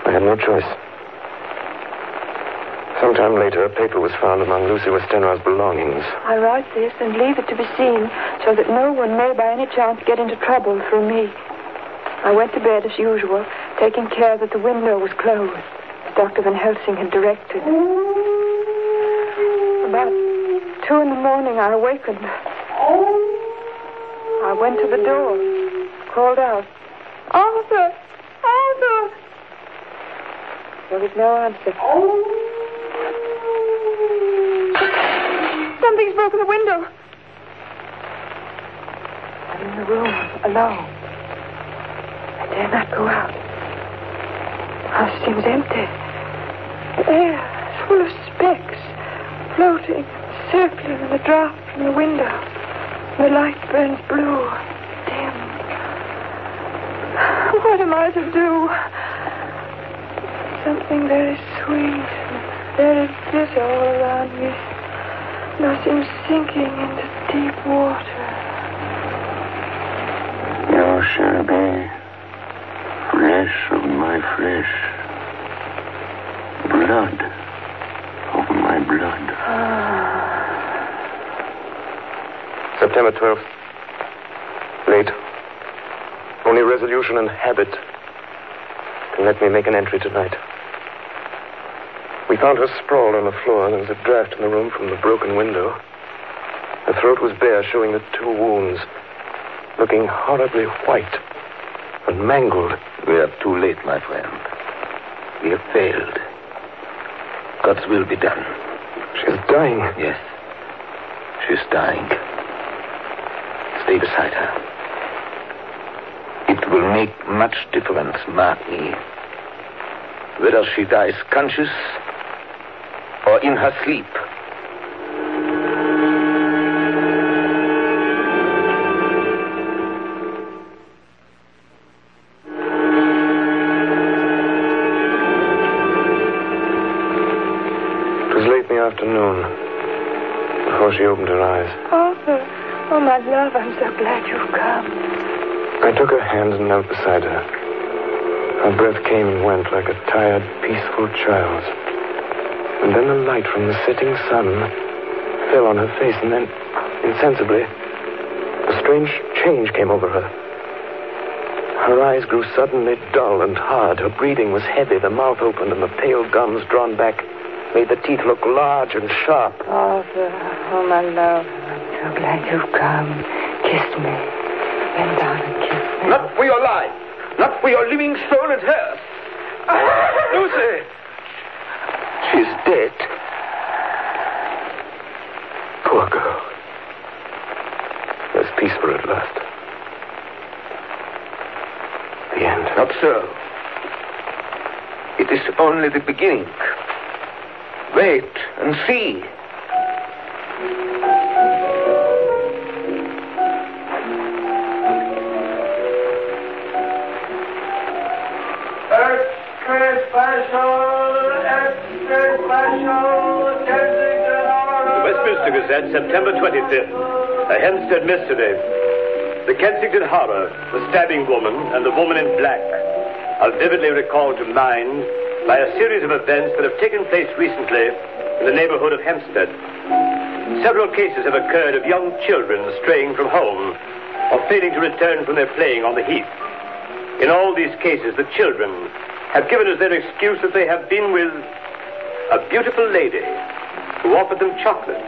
I had no choice. Sometime later, a paper was found among Lucy Westenra's belongings. I write this and leave it to be seen so that no one may by any chance get into trouble through me. I went to bed as usual, taking care that the window was closed, as Dr. Van Helsing had directed. About 2 in the morning, I awakened. I went to the door, called out, "Arthur! Arthur!" There was no answer. Something's broken the window. I'm in the room, alone. I dare not go out. The house seems empty. The air is full of specks, floating, circling in the draught from the window. The light burns blue, dim. What am I to do? Something very sweet and very bitter all around me. And I seem sinking into deep water. You shall be flesh of my flesh, blood of my blood. September 12th. Late. Only resolution and habit can let me make an entry tonight. We found her sprawled on the floor. There was a draft in the room from the broken window. Her throat was bare, showing the 2 wounds, looking horribly white and mangled. We are too late, my friend. We have failed. God's will be done. She's dying. Yes. She's dying. Stay beside her. It will make much difference, mark me, whether she dies conscious or in her sleep. It was late in the afternoon before she opened her eyes. Arthur, oh, my love, I'm so glad you've come. I took her hand and knelt beside her. Her breath came and went like a tired, peaceful child's. And then the light from the setting sun fell on her face, and then, insensibly, a strange change came over her. Her eyes grew suddenly dull and hard. Her breathing was heavy. The mouth opened, and the pale gums drawn back made the teeth look large and sharp. Arthur, oh, my love, I'm so glad you've come. Kiss me. Bend down and kiss me. Not for your life. Not for your living soul and hers. Lucy! She's dead. Poor girl. There's peace for her at last. The end. Not so. It is only the beginning. Wait and see. Westminster Gazette, September 25th. A Hempstead mystery. The Kensington horror, the stabbing woman, and the woman in black are vividly recalled to mind by a series of events that have taken place recently in the neighborhood of Hempstead. Several cases have occurred of young children straying from home or failing to return from their playing on the heath. In all these cases, the children have given as their excuse that they have been with a beautiful lady who offered them chocolates.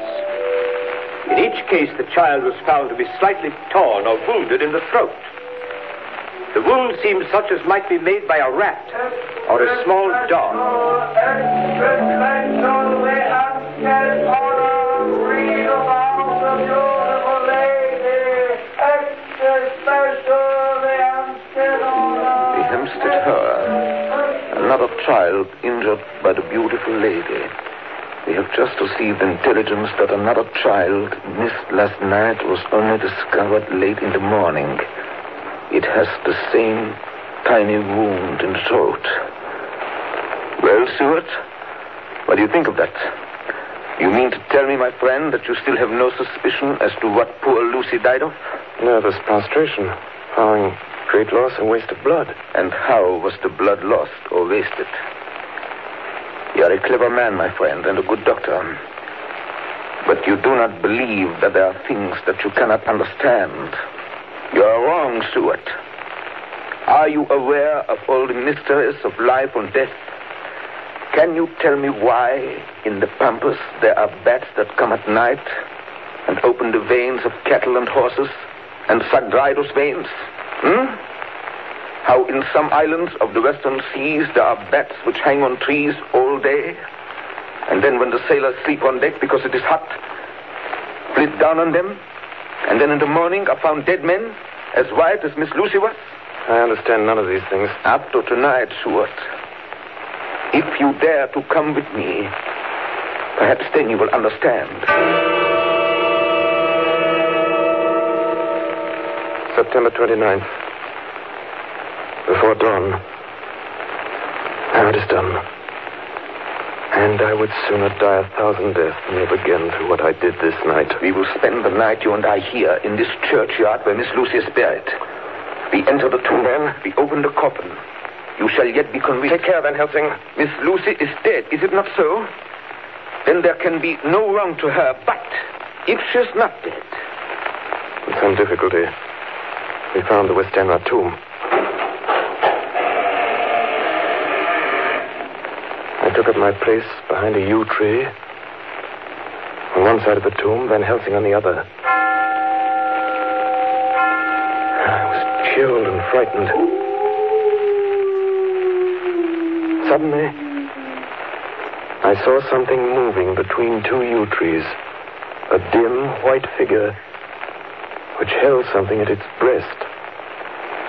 In each case, the child was found to be slightly torn or wounded in the throat. The wound seemed such as might be made by a rat or a small dog. The Hempstead horror. Another child injured by the beautiful lady. We have just received intelligence that another child missed last night was only discovered late in the morning. It has the same tiny wound in the throat. Well, Stuart, what do you think of that? You mean to tell me, my friend, that you still have no suspicion as to what poor Lucy died of? Nervous prostration, following great loss and waste of blood. And how was the blood lost or wasted? You are a clever man, my friend, and a good doctor. But you do not believe that there are things that you cannot understand. You are wrong, Stuart. Are you aware of all the mysteries of life and death? Can you tell me why in the pampas there are bats that come at night and open the veins of cattle and horses and suck dry those veins? How in some islands of the western seas there are bats which hang on trees all day, and then when the sailors sleep on deck because it is hot, flit down on them, and then in the morning are found dead men as white as Miss Lucy was? I understand none of these things. After tonight, Stuart, if you dare to come with me, perhaps then you will understand. September 29th. Before dawn. Now it is done. And I would sooner die 1,000 deaths than live again through what I did this night. We will spend the night, you and I, here in this churchyard where Miss Lucy is buried. We enter the tomb, then we open the coffin. You shall yet be convinced. Take care, Van Helsing. Miss Lucy is dead, is it not so? Then there can be no wrong to her, but if she's not dead... With some difficulty, we found the Westenra tomb. I took up my place behind a yew tree. On one side of the tomb, Van Helsing on the other. I was chilled and frightened. Suddenly, I saw something moving between two yew trees. A dim, white figure which held something at its breast.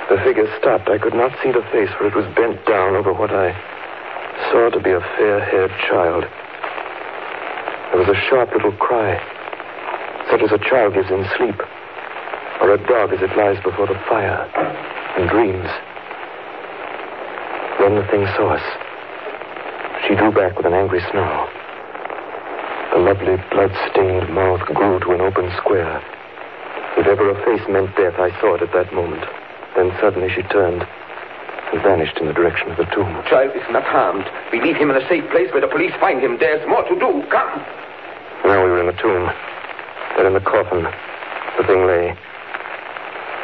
The figure stopped. I could not see the face, for it was bent down over what I saw to be a fair-haired child. There was a sharp little cry, such as a child gives in sleep, or a dog as it lies before the fire and dreams. Then the thing saw us. She drew back with an angry snarl. The lovely blood-stained mouth grew to an open square. If ever a face meant death, I saw it at that moment. Then suddenly she turned and vanished in the direction of the tomb. The child is not harmed. We leave him in a safe place where the police find him. There's more to do. Come. Now we were in the tomb. Then in the coffin, the thing lay.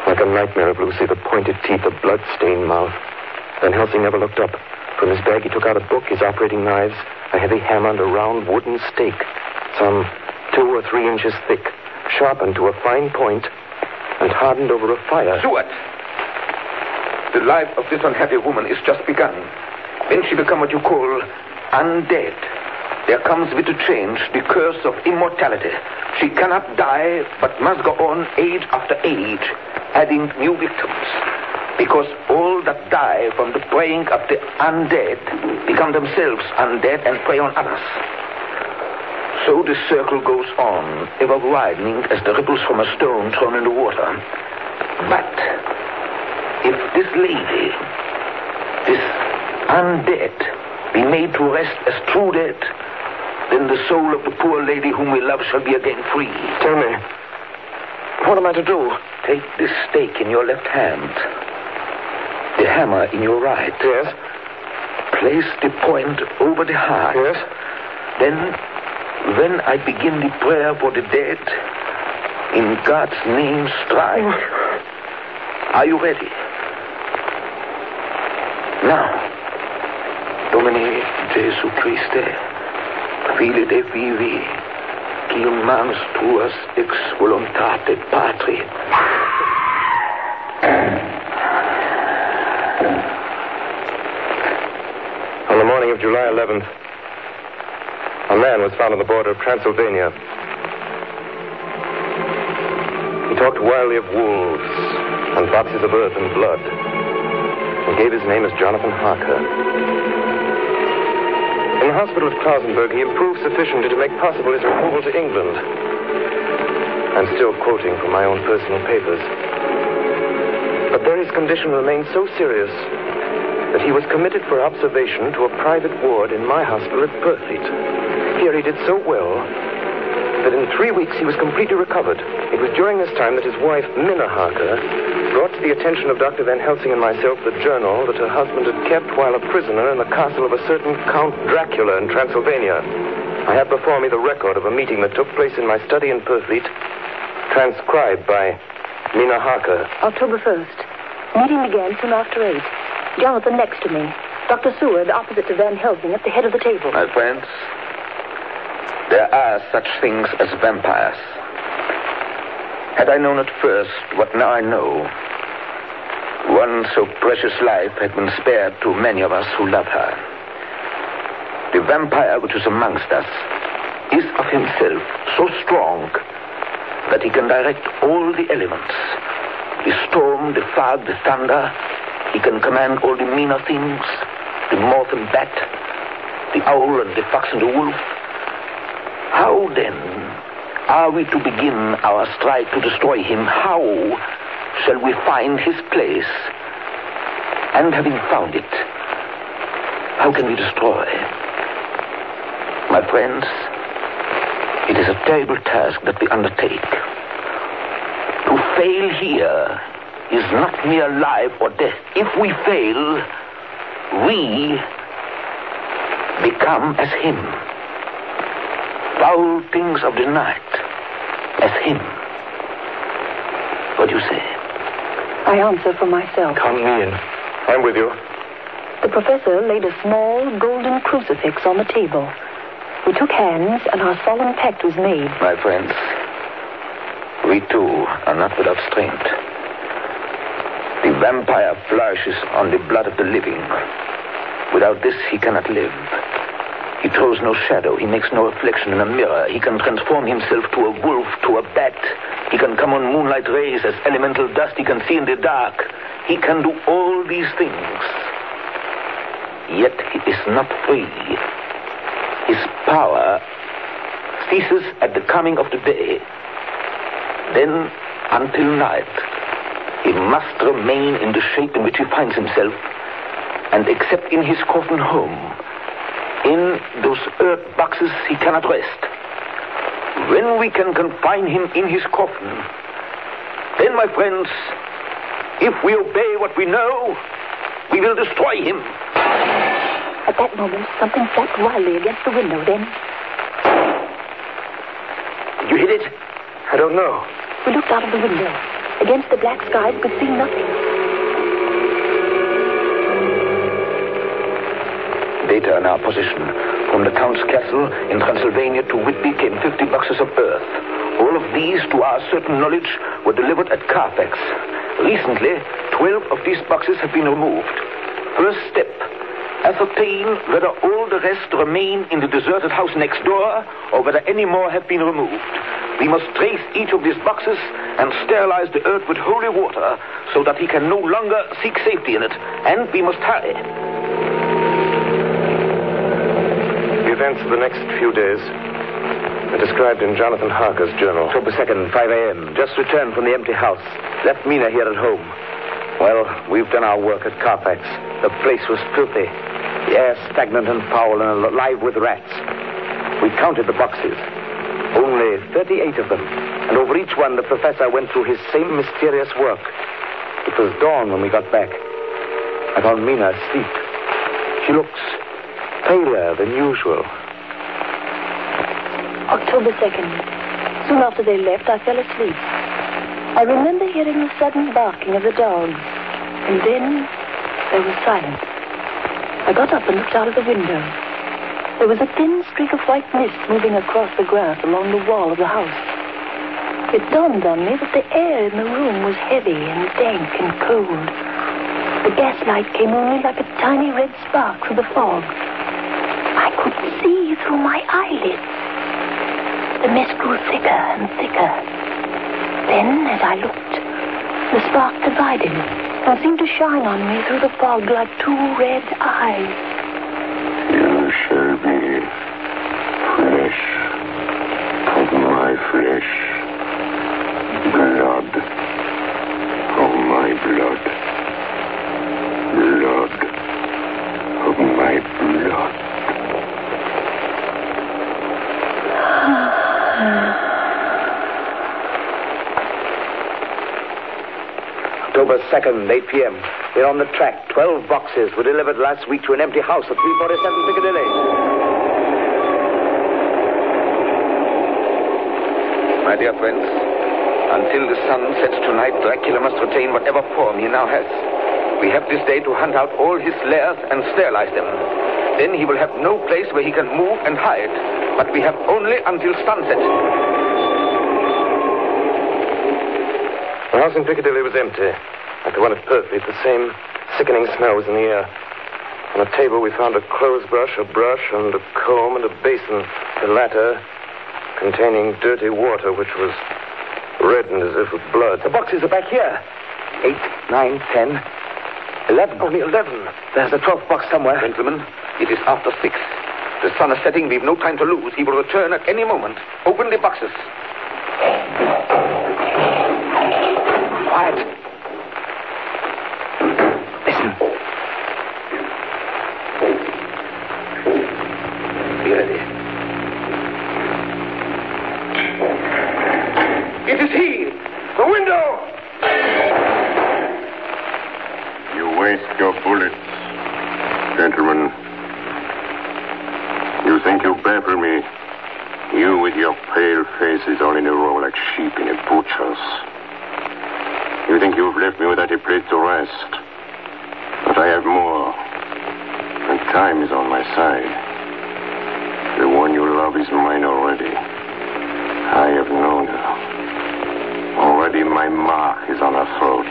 Like a nightmare of Lucy, the pointed teeth, the blood-stained mouth. Van Helsing never looked up. From his bag he took out a book, his operating knives, a heavy hammer, and a round wooden stake, some 2 or 3 inches thick, sharpened to a fine point, and hardened over a fire. Stuart! The life of this unhappy woman is just begun. When she become what you call undead, there comes with the change the curse of immortality. She cannot die, but must go on age after age, adding new victims. Because all that die from the preying of the undead become themselves undead and prey on others. So the circle goes on, ever widening as the ripples from a stone thrown in the water. But if this lady, this undead, be made to rest as true dead, then the soul of the poor lady whom we love shall be again free. Tell me, what am I to do? Take this stake in your left hand, the hammer in your right. Yes. Place the point over the heart. Yes. Then, when I begin the prayer for the dead, in God's name strike. Are you ready? Now, Domine Jesu Christe, Fili de vivi, qui in manus tuas ex voluntate Patri. On the morning of July 11th, a man was found on the border of Transylvania. He talked wildly of wolves and boxes of earth and blood, and gave his name as Jonathan Harker. In the hospital at Klausenberg, he improved sufficiently to make possible his removal to England. I'm still quoting from my own personal papers. But there his condition remained so serious that he was committed for observation to a private ward in my hospital at Purfleet. Here he did so well that in 3 weeks he was completely recovered. It was during this time that his wife, Minna Harker, brought to the attention of Dr. Van Helsing and myself the journal that her husband had kept while a prisoner in the castle of a certain Count Dracula in Transylvania. I have before me the record of a meeting that took place in my study in Purfleet, transcribed by Minna Harker. October 1st. Meeting began soon after 8. Jonathan next to me. Dr. Seward opposite to Van Helsing at the head of the table. My friends, there are such things as vampires. Had I known at first what now I know, one so precious life had been spared to many of us who love her. The vampire which is amongst us is of himself so strong that he can direct all the elements. The storm, the fog, the thunder. He can command all the meaner things, the moth and bat, the owl and the fox and the wolf. How then are we to begin our strike to destroy him? How shall we find his place? And having found it, how can we destroy? My friends, it is a terrible task that we undertake. To fail here is not mere life or death. If we fail, we become as him. Foul things of the night, as him. What do you say? I answer for myself. Count me in. I'm with you. The professor laid a small golden crucifix on the table. We took hands, and our solemn pact was made. My friends, we too are not without strength. The vampire flourishes on the blood of the living. Without this, he cannot live. He throws no shadow. He makes no reflection in a mirror. He can transform himself to a wolf, to a bat. He can come on moonlight rays as elemental dust. He can see in the dark. He can do all these things. Yet he is not free. His power ceases at the coming of the day. Then, until night, he must remain in the shape in which he finds himself, and except in his coffin home, in those earth boxes, he cannot rest. When we can confine him in his coffin, then, my friends, if we obey what we know, we will destroy him. At that moment, something flapped wildly against the window. Then... Did you hit it? I don't know. We looked out of the window. Against the black sky, we could see nothing. Data in our possession. From the Count's castle in Transylvania to Whitby came 50 boxes of earth. All of these, to our certain knowledge, were delivered at Carfax. Recently, 12 of these boxes have been removed. First step, ascertain whether all the rest remain in the deserted house next door or whether any more have been removed. We must trace each of these boxes and sterilize the earth with holy water so that he can no longer seek safety in it. And we must hurry. The events of the next few days are described in Jonathan Harker's journal. October 2nd, 5 a.m. Just returned from the empty house. Left Mina here at home. Well, we've done our work at Carfax. The place was filthy. The air stagnant and foul and alive with rats. We counted the boxes. Only 38 of them. And over each one, the professor went through his same mysterious work. It was dawn when we got back. I found Mina asleep. She looks paler than usual. October 2nd. Soon after they left, I fell asleep. I remember hearing the sudden barking of the dogs. And then there was silence. I got up and looked out of the window. There was a thin streak of white mist moving across the grass along the wall of the house. It dawned on me that the air in the room was heavy and dank and cold. The gaslight came only like a tiny red spark through the fog. I could see through my eyelids. The mist grew thicker and thicker. Then, as I looked, the spark divided and seemed to shine on me through the fog like two red eyes. You shall be flesh of my flesh, blood of my blood, blood of my blood. October 2nd, 8 p.m. Here on the track, 12 boxes were delivered last week to an empty house at 347 Piccadilly. My dear friends, until the sun sets tonight, Dracula must retain whatever form he now has. We have this day to hunt out all his lairs and sterilize them. Then he will have no place where he can move and hide. But we have only until sunset. The house in Piccadilly was empty. Like the one at Purfleet, the same sickening smell was in the air. On a table we found a clothes brush, a brush, and a comb, and a basin. The latter containing dirty water, which was reddened as if with blood. The boxes are back here. 8, 9, 10, 11. Only 11. There's a 12th box somewhere. Gentlemen, it is after 6. The sun is setting. We've no time to lose. He will return at any moment. Open the boxes. Quiet. Listen. Be ready. It is he! The window! You waste your bullets, gentlemen. You think you baffle me? You with your pale faces all in a row like sheep in a butcher's. You think you've left me without a place to rest. But I have more. And time is on my side. The one you love is mine already. I have known her. Already my mark is on her throat.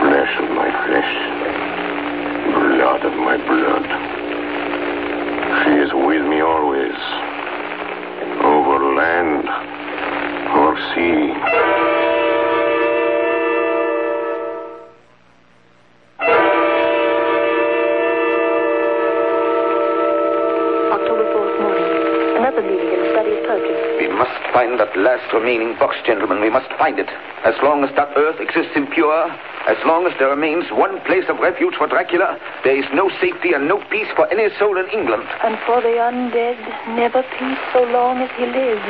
Flesh of my flesh. Blood of my blood. She is with me always. Over land or sea. We must find that last remaining box, gentlemen. We must find it. As long as that earth exists impure, as long as there remains one place of refuge for Dracula, there is no safety and no peace for any soul in England. And for the undead, never peace so long as he lives.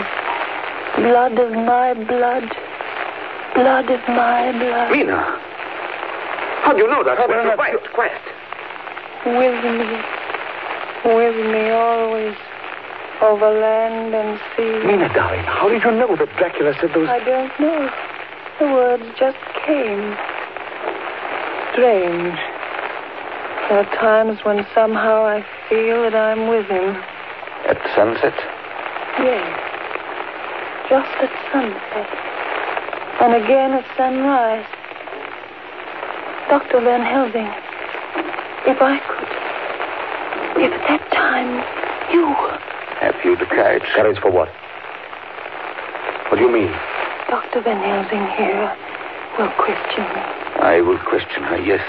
Blood of my blood. Blood of my blood. Mina! How do you know that? Quiet. With me always. Over land and sea. Mina, darling, how did you know that Dracula said those... I don't know. The words just came. Strange. There are times when somehow I feel that I'm with him. At sunset? Yes. Just at sunset. And again at sunrise. Dr. Van Helsing, if I could... If at that time you... Have you the courage? Courage for what? What do you mean? Dr. Van Helsing here will question me. I will question her, yes.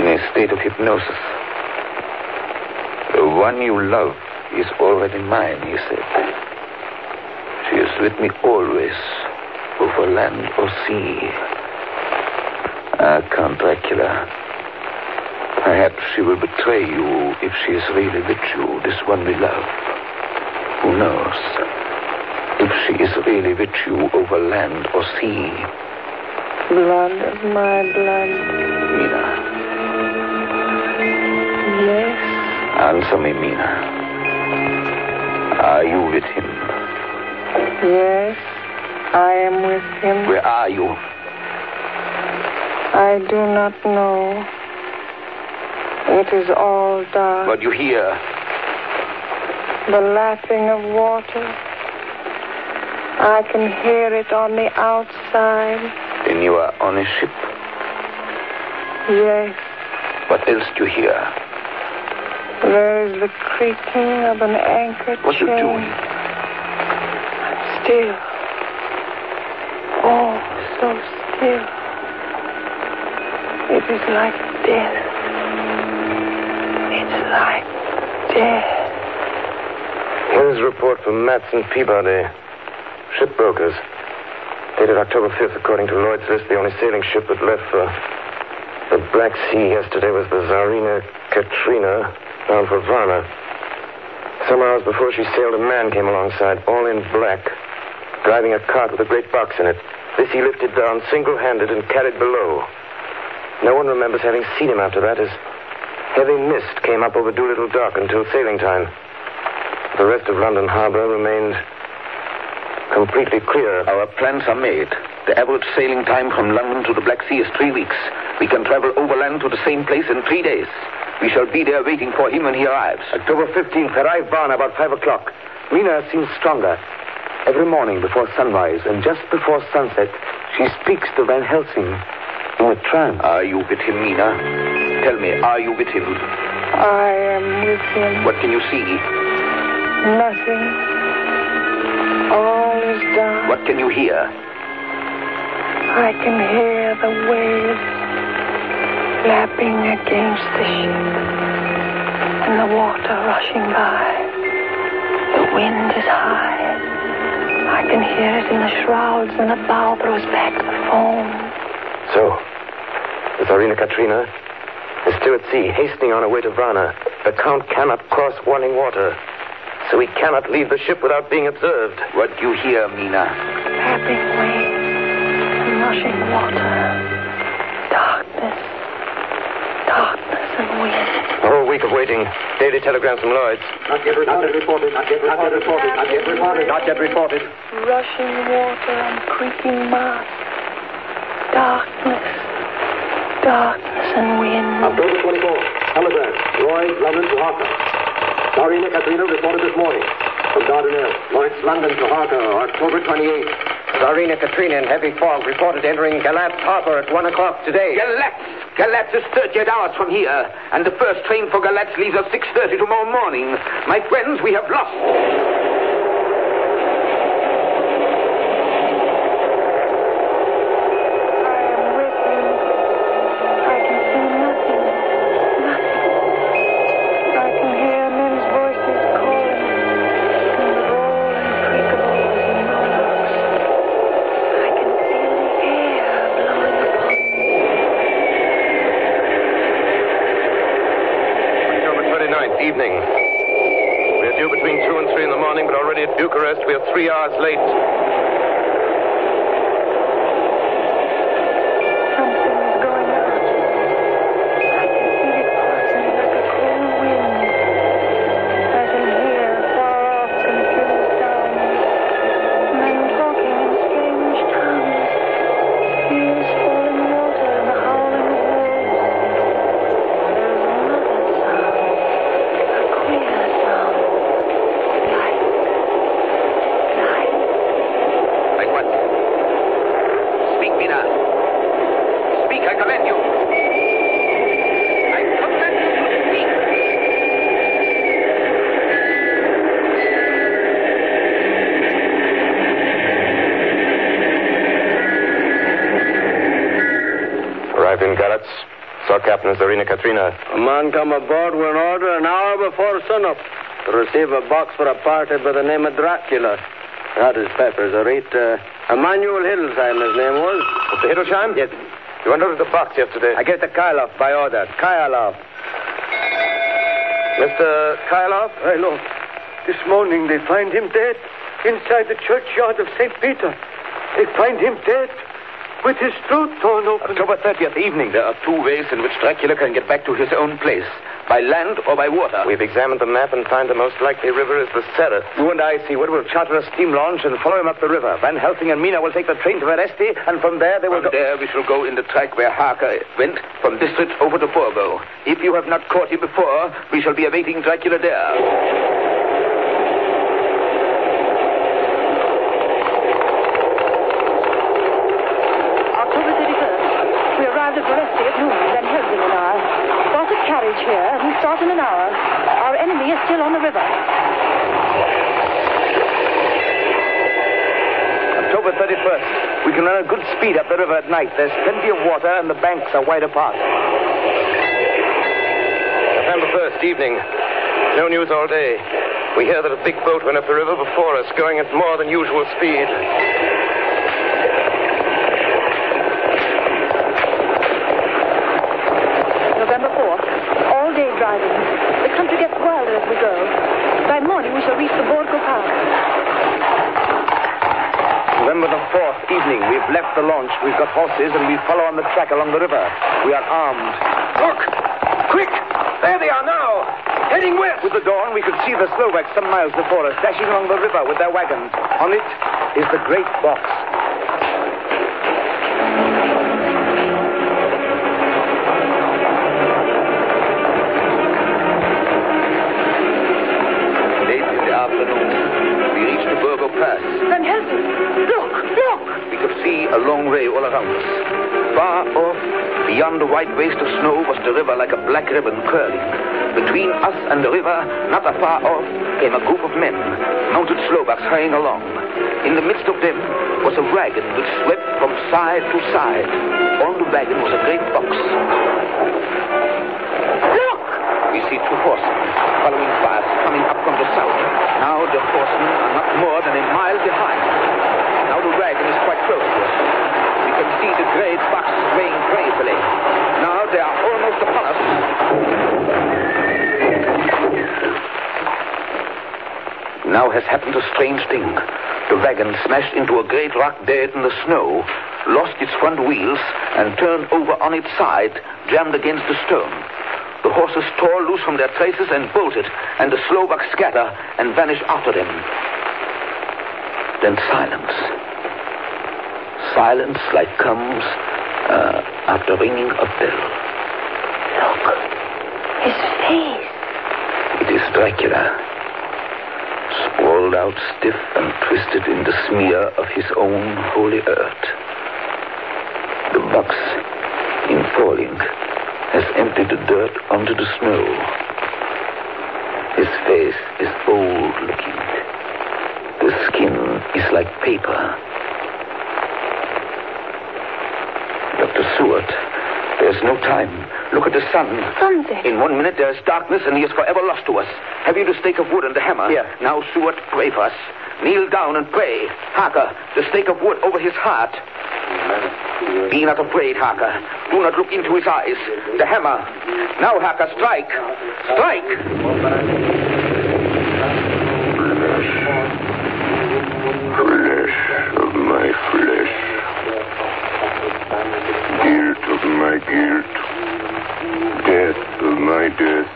In a state of hypnosis. The one you love is already mine, he said. She is with me always, over land or sea. Ah, Count Dracula. Perhaps she will betray you if she is really with you, this one we love. Who knows? If she is really with you over land or sea. Blood of my blood. Mina. Yes? Answer me, Mina. Are you with him? Yes, I am with him. Where are you? I do not know. It is all dark. What do you hear? The lapping of water. I can hear it on the outside. Then you are on a ship? Yes. What else do you hear? There is the creaking of an anchor chain. What are you doing? Still. Oh, so still. It is like death. It's like death. Here's a report from Matson Peabody, shipbrokers. Dated October 5th, according to Lloyd's list, the only sailing ship that left for the Black Sea yesterday was the Tsarina Katrina, bound for Varna. Some hours before she sailed, a man came alongside, all in black, driving a cart with a great box in it. This he lifted down single-handed and carried below. No one remembers having seen him after that, as heavy mist came up over Doolittle Dock until sailing time. The rest of London Harbor remained completely clear. Our plans are made. The average sailing time from London to the Black Sea is 3 weeks. We can travel overland to the same place in 3 days. We shall be there waiting for him when he arrives. October 15th, arrive Varna about 5 o'clock. Mina seems stronger. Every morning before sunrise and just before sunset, she speaks to Van Helsing in a trance. Are you with him, Mina? Tell me, are you with him? I am with him. What can you see? Nothing. All is dark. What can you hear? I can hear the waves lapping against the ship and the water rushing by. The wind is high. I can hear it in the shrouds and the bow throws back the foam. So, the Tsarina Katrina is still at sea, hastening on her way to Varna. The Count cannot cross running water, so he cannot leave the ship without being observed. What do you hear, Mina? Lapping waves and rushing water. Darkness. Darkness and wind. A whole week of waiting. Daily telegrams from Lloyd's. Not yet reported. Not yet reported. Rushing water and creaking masts. Darkness. Darkness and wind. October 24th. Telegram. Lloyd's, London to Harker. Tsarina Katrina reported this morning. From Dardanelles. Lloyd's, London to Harker, October 28th. Tsarina Katrina in heavy fog reported entering Galatz Harbor at 1 o'clock today. Galatz is 38 hours from here, and the first train for Galatz leaves at 6:30 tomorrow morning. My friends, we have lost. Evening. We are due between 2 and 3 in the morning, but already at Bucharest we are 3 hours late. Something's going on. I can feel it passing like a cold wind. I can hear far off confused sounds. Men talking in strange tongues. Tears falling water and the howling of wolves. There's another sound. Like what? Speak, Mina. Speak, I command you. I command you to speak. Arrived in Galatz. Saw Captain Tsarina Katrina. A man come aboard with an order an hour before sunup to receive a box for a party by the name of Dracula. Not his peppers, a rate. Emmanuel Hiddlesheim, his name was. Mr. Hiddlesheim? Yes. You unloaded the box yesterday. I gave it to Karloff by order. Karloff. Mr. Karloff? I know. This morning they find him dead inside the churchyard of St. Peter. They find him dead with his throat torn open. October 30th evening. There are 2 ways in which Dracula can get back to his own place. By land or by water. We've examined the map and find the most likely river is the Sereth. You and I, Seaward, will charter a steam launch and follow him up the river. Van Helsing and Mina will take the train to Veresti, and from there they will From there we shall go in the track where Harker went, from District over to Borgo. If you have not caught him before, we shall be awaiting Dracula there. October 31st. We arrived at Veresti at noon, Van Helsing and I. Bought a carriage here, and we start in an hour. Our enemy is still on the river. October 31st. We can run a good speed up the river at night. There's plenty of water, and the banks are wide apart. November 1st, evening. No news all day. We hear that a big boat went up the river before us, going at more than usual speed. November 4th. All day driving. The country gets wilder as we go. By morning, we shall reach the Borgo Pass. November the 4th evening. We've left the launch. We've got horses, and we follow on the track along the river. We are armed. Look! Quick! There they are now! Heading west! With the dawn, we could see the Slovaks some miles before us, dashing along the river with their wagons. On it is the great box. Late in the afternoon, we reached the Burgo Pass. Van Helsing! Look! Look! We could see a long ray all around us. Far off, beyond the white waste of snow, was the river like a black ribbon curling. Between us and the river, not afar off, came a group of men, mounted Slovaks hurrying along. In the midst of them was a wagon which swept from side to side. On the wagon was a great box. Look! We see two horsemen following fast, coming up from the south. Now the horsemen are not more than a mile behind. Now the wagon is quite close to us. We can see the great box swaying gracefully. Now they are almost upon us. Now has happened a strange thing. The wagon smashed into a great rock bed in the snow, lost its front wheels, and turned over on its side, jammed against the stone. The horses tore loose from their traces and bolted, and the Slovaks scatter and vanish after them. Then silence. Silence like comes after ringing a bell. Look. His face. It is Dracula. Sprawled out stiff and twisted in the smear of his own holy earth. The box, in falling, has emptied the dirt onto the snow. His face is old-looking. The skin is like paper. Dr. Seward, there's no time. Look at the sun. Sunset. In 1 minute there is darkness and he is forever lost to us. Have you the stake of wood and the hammer? Here. Now, Seward, pray for us. Kneel down and pray. Harker, the stake of wood over his heart. Be not afraid, Harker. Do not look into his eyes. The hammer. Now, Harker, strike. Strike! Flesh of my flesh. Guilt of my guilt. Death of my death.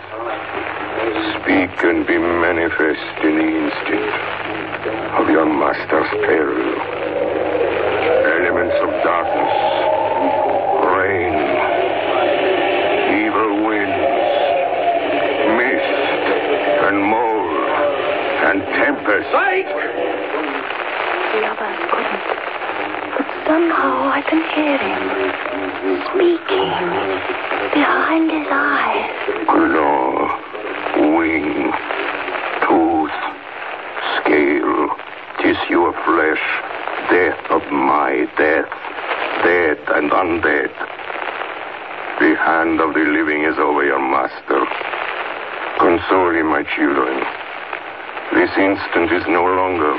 Speak and be manifest in the instant of your master's peril. Elements of darkness, rain, evil winds, mist, and mold, and tempest. Strike! The others couldn't. But somehow I can hear him speaking behind his eyes. Claw, wing, tooth, scale, tissue of flesh, death of my death, dead and undead. The hand of the living is over your master. Console him, my children. This instant is no longer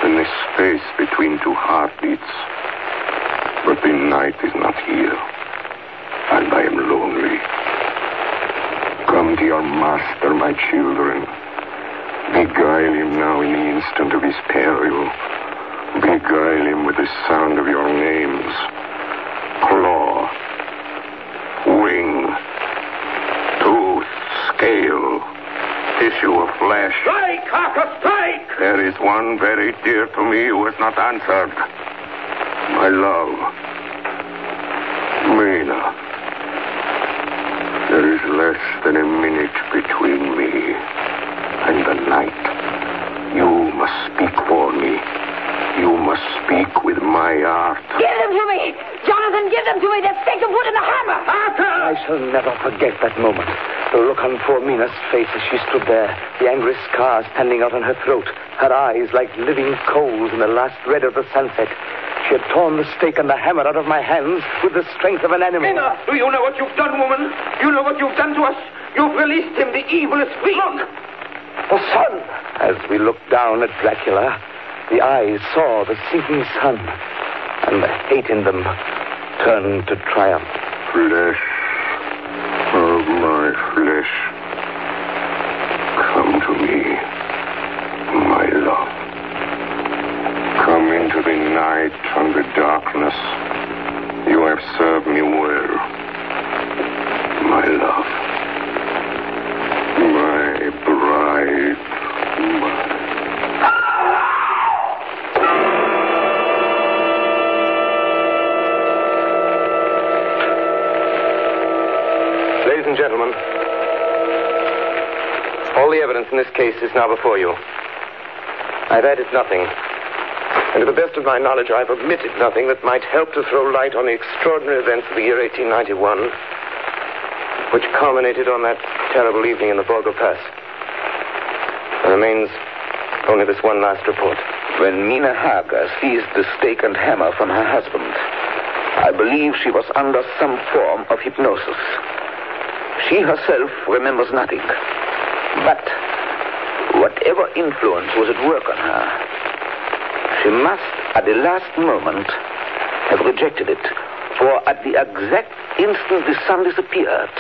than the space between two heartbeats. But the night is not here, and I am lonely. Come to your master, my children. Beguile him now in the instant of his peril. Beguile him with the sound of your names. Claw, wing, tooth, scale, tissue of flesh. Strike, Harker, strike! There is one very dear to me who has not answered. My love, Mina. There is less than a minute between me and the night. You must speak for me. You must speak with my heart. Give them to me! Jonathan, give them to me! That stake of wood and the hammer! I shall never forget that moment. The look on poor Mina's face as she stood there, the angry scar standing out on her throat, her eyes like living coals in the last red of the sunset. She had torn the stake and the hammer out of my hands with the strength of an animal. Mina, do you know what you've done, woman? You know what you've done to us? You've released him. The evil is free. Look! The sun! As we looked down at Dracula, the eyes saw the sinking sun, and the hate in them turned to triumph. Flesh of my flesh. Come to me, my love. Come into the night and the darkness, you have served me well. My love. My bride. Ladies and gentlemen, all the evidence in this case is now before you. I've added nothing. And to the best of my knowledge, I've omitted nothing that might help to throw light on the extraordinary events of the year 1891, which culminated on that terrible evening in the Borgo Pass. There remains only this one last report. When Mina Harker seized the stake and hammer from her husband, I believe she was under some form of hypnosis. She herself remembers nothing. But whatever influence was at work on her, she must, at the last moment, have rejected it. For at the exact instant the sun disappeared,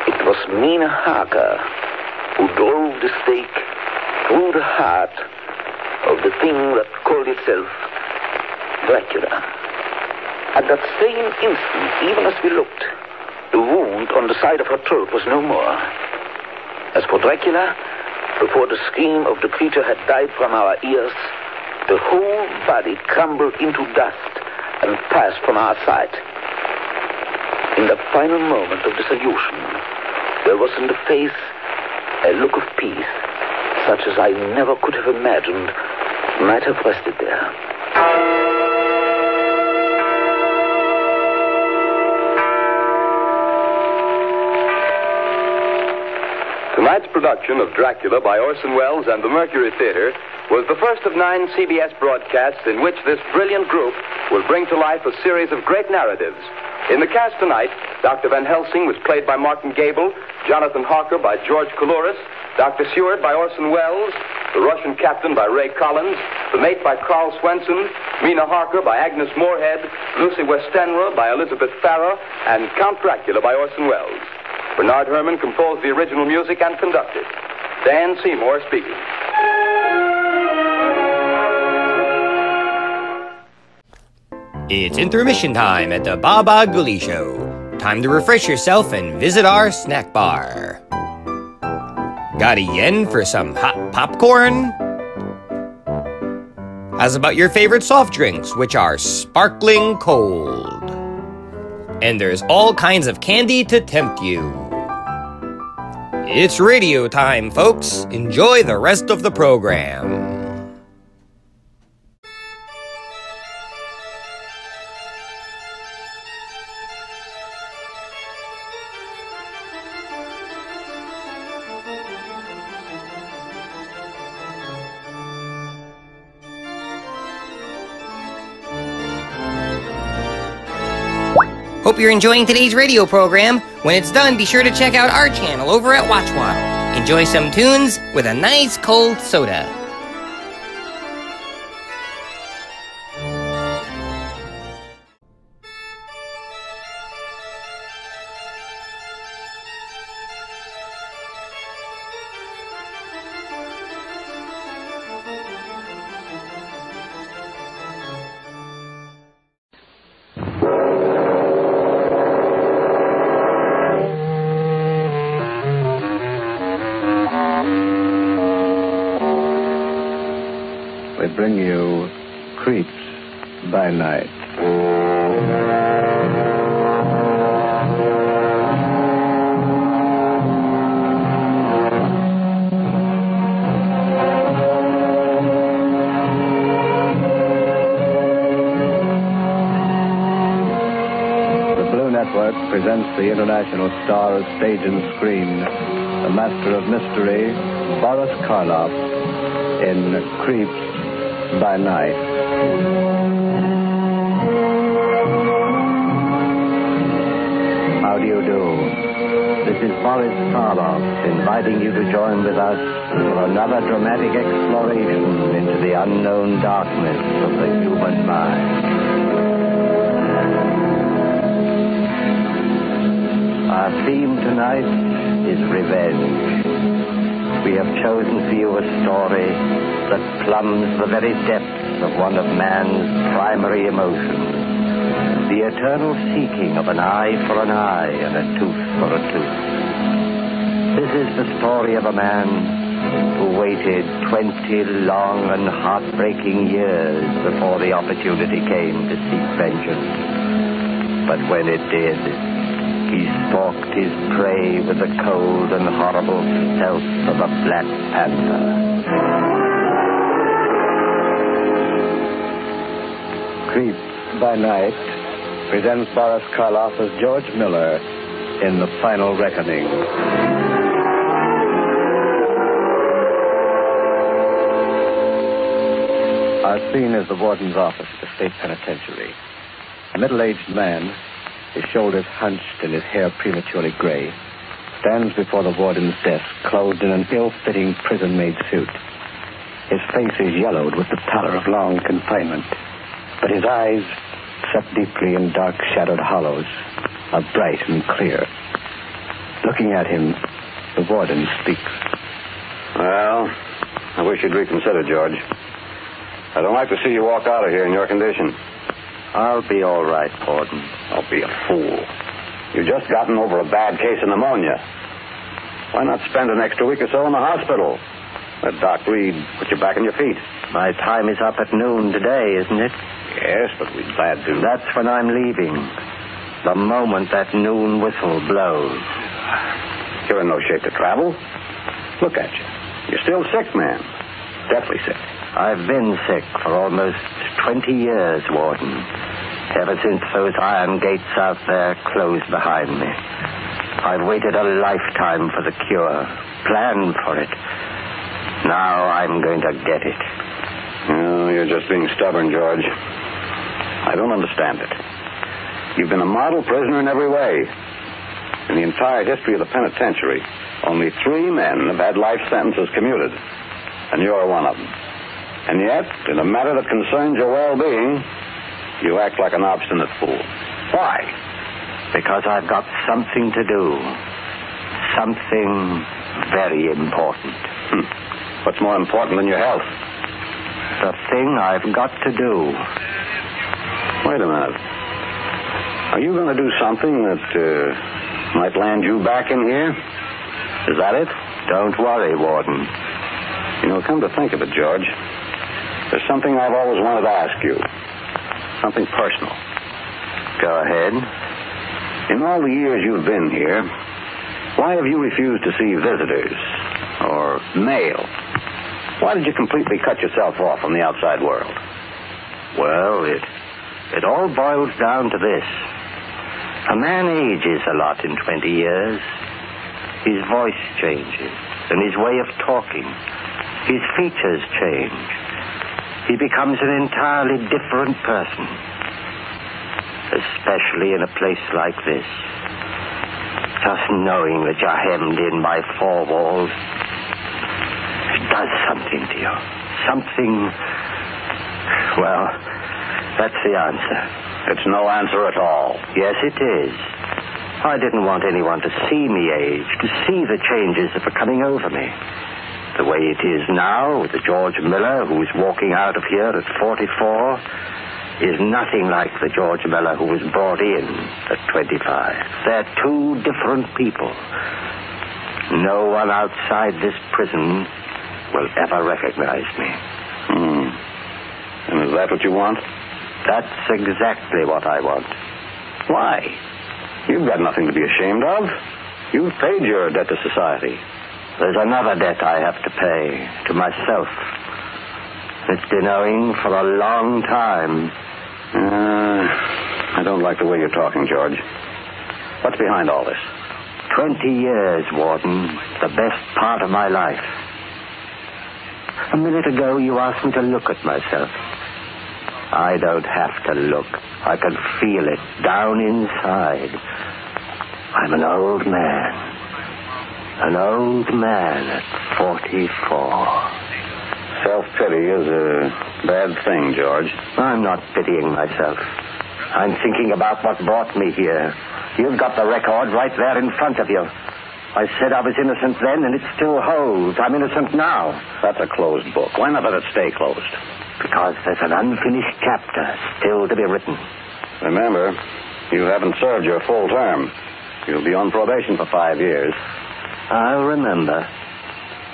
it was Mina Harker who drove the stake through the heart of the thing that called itself Dracula. At that same instant, even as we looked, the wound on the side of her throat was no more. As for Dracula, before the scream of the creature had died from our ears, the whole body crumbled into dust and passed from our sight. In the final moment of dissolution, there was in the face a look of peace, such as I never could have imagined might have rested there. Tonight's production of Dracula by Orson Welles and the Mercury Theater was the first of 9 CBS broadcasts in which this brilliant group will bring to life a series of great narratives. In the cast tonight, Dr. Van Helsing was played by Martin Gable, Jonathan Harker by George Coulouris, Dr. Seward by Orson Welles, the Russian Captain by Ray Collins, the Mate by Carl Swenson, Mina Harker by Agnes Moorehead, Lucy Westenra by Elizabeth Farrar, and Count Dracula by Orson Welles. Bernard Herrmann composed the original music and conducted. Dan Seymour speaking. It's intermission time at the Baba Ghoulie Show. Time to refresh yourself and visit our snack bar. Got a yen for some hot popcorn? How's about your favorite soft drinks, which are sparkling cold? And there's all kinds of candy to tempt you. It's radio time, folks. Enjoy the rest of the program. Hope you're enjoying today's radio program. When it's done, be sure to check out our channel over at Watchwaddle. Enjoy some tunes with a nice cold soda. Bring you Creeps by Night. The Blue Network presents the international star of stage and screen, the master of mystery, Boris Karloff, in Creeps by Night. How do you do? This is Boris Karloff inviting you to join with us for another dramatic exploration into the unknown darkness of the human mind. Our theme tonight is revenge. We have chosen for you a story that plumbs the very depths of one of man's primary emotions, the eternal seeking of an eye for an eye and a tooth for a tooth. This is the story of a man who waited 20 long and heartbreaking years before the opportunity came to seek vengeance. But when it did, he stalked his prey with the cold and horrible stealth of a black panther. Creep by Night presents Boris Karloff as George Miller in The Final Reckoning. Our scene is the warden's office at the state penitentiary. A middle-aged man, his shoulders hunched and his hair prematurely gray, stands before the warden's desk, clothed in an ill-fitting prison-made suit. His face is yellowed with the pallor of long confinement, but his eyes, set deeply in dark-shadowed hollows, are bright and clear. Looking at him, the warden speaks. Well, I wish you'd reconsider, George. I don't like to see you walk out of here in your condition. I'll be all right, Warden. Don't be a fool. You've just gotten over a bad case of pneumonia. Why not spend an extra week or so in the hospital? Let Doc Reed put you back on your feet. My time is up at noon today, isn't it? Yes, but we're glad to. That's when I'm leaving. The moment that noon whistle blows. You're in no shape to travel. Look at you. You're still sick, man. Deathly sick. I've been sick for almost 20 years, Warden. Ever since those iron gates out there closed behind me. I've waited a lifetime for the cure, planned for it. Now I'm going to get it. Oh, you're just being stubborn, George. I don't understand it. You've been a model prisoner in every way. In the entire history of the penitentiary, only 3 men have had life sentences commuted. And you're one of them. And yet, in a matter that concerns your well-being, you act like an obstinate fool. Why? Because I've got something to do. Something very important. What's more important than your health? The thing I've got to do. Wait a minute. Are you going to do something that might land you back in here? Is that it? Don't worry, Warden. You know, come to think of it, George, there's something I've always wanted to ask you. Something personal. Go ahead. In all the years you've been here, why have you refused to see visitors or mail? Why did you completely cut yourself off from the outside world? Well, it all boils down to this. A man ages a lot in 20 years. His voice changes, and his way of talking. His features change. He becomes an entirely different person. Especially in a place like this. Just knowing that you're hemmed in by 4 walls, it does something to you. Something... Well, that's the answer. It's no answer at all. Yes, it is. I didn't want anyone to see me age, to see the changes that were coming over me. The way it is now, with the George Miller who is walking out of here at 44, is nothing like the George Miller who was brought in at 25. They're 2 different people. No one outside this prison will ever recognize me. And is that what you want? That's exactly what I want. Why? You've got nothing to be ashamed of. You've paid your debt to society. There's another debt I have to pay to myself. It's been owing for a long time. I don't like the way you're talking, George. What's behind all this? 20 years, Warden. The best part of my life. A minute ago, you asked me to look at myself. I don't have to look. I can feel it down inside. I'm an old man. An old man at 44. Self-pity is a bad thing, George. I'm not pitying myself. I'm thinking about what brought me here. You've got the record right there in front of you. I said I was innocent then, and it still holds. I'm innocent now. That's a closed book. Why not let it stay closed? Because there's an unfinished chapter still to be written. Remember, you haven't served your full term. You'll be on probation for 5 years. I'll remember.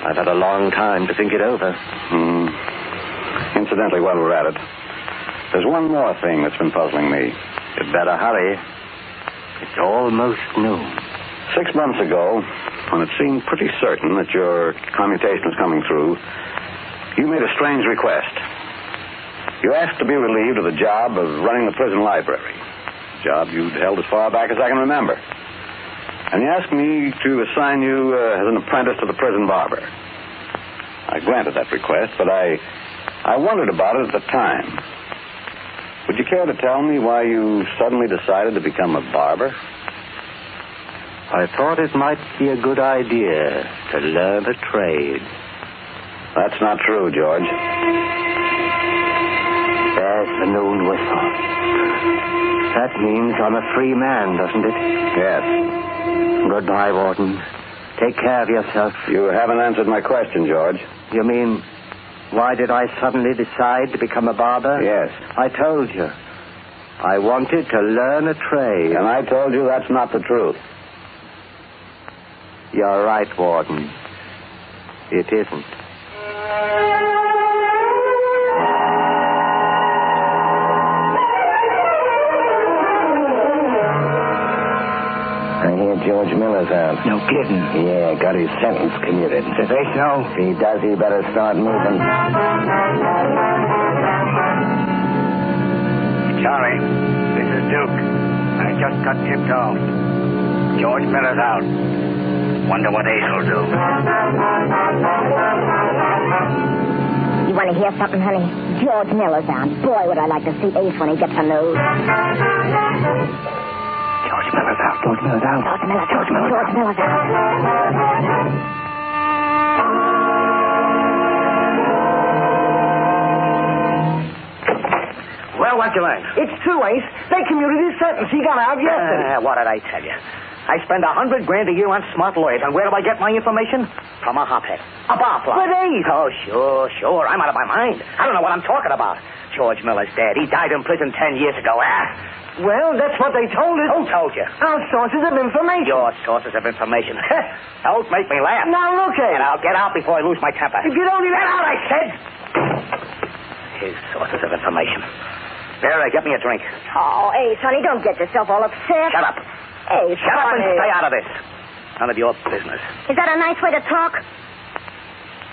I've had a long time to think it over. Incidentally, while we're at it, there's one more thing that's been puzzling me. You'd better hurry. It's almost noon. 6 months ago, when it seemed pretty certain that your commutation was coming through, you made a strange request. You asked to be relieved of the job of running the prison library, a job you'd held as far back as I can remember. And you asked me to assign you as an apprentice to the prison barber. I granted that request, but I wondered about it at the time. Would you care to tell me why you suddenly decided to become a barber? I thought it might be a good idea to learn a trade. That's not true, George. There's the noon whistle. That means I'm a free man, doesn't it? Yes. Goodbye, Warden. Take care of yourself. You haven't answered my question, George. You mean, why did I suddenly decide to become a barber? Yes. I told you. I wanted to learn a trade. And I told you that's not the truth. You're right, Warden. It isn't. I hear George Miller's out. No kidding. Yeah, got his sentence commuted. Did they so? If he does, he better start moving. Charlie, this is Duke. I just got tipped off. George Miller's out. Wonder what Ace will do. You want to hear something, honey? George Miller's out. Boy, would I like to see Ace when he gets a nose. George Miller's out. George Miller's out. George Miller's out. George Miller's out. Well, what'd you learn? It's true, Ace. They commuted his sentence. He got out yesterday. What did I tell you? I spend $100,000 a year on smart lawyers, and where do I get my information? From a hophead. A barfly. But Ace. Oh, sure. I'm out of my mind. I don't know what I'm talking about. George Miller's dead. He died in prison 10 years ago. Well, that's what they told us. Who told you? Our sources of information. Your sources of information. Don't make me laugh. Now, look at And I'll get out before I lose my temper. If you don't even... Get out, I said! His sources of information. Vera, get me a drink. Oh, Ace, honey, don't get yourself all upset. Shut up. Ace, Shut up and honey. stay out of this. None of your business. Is that a nice way to talk?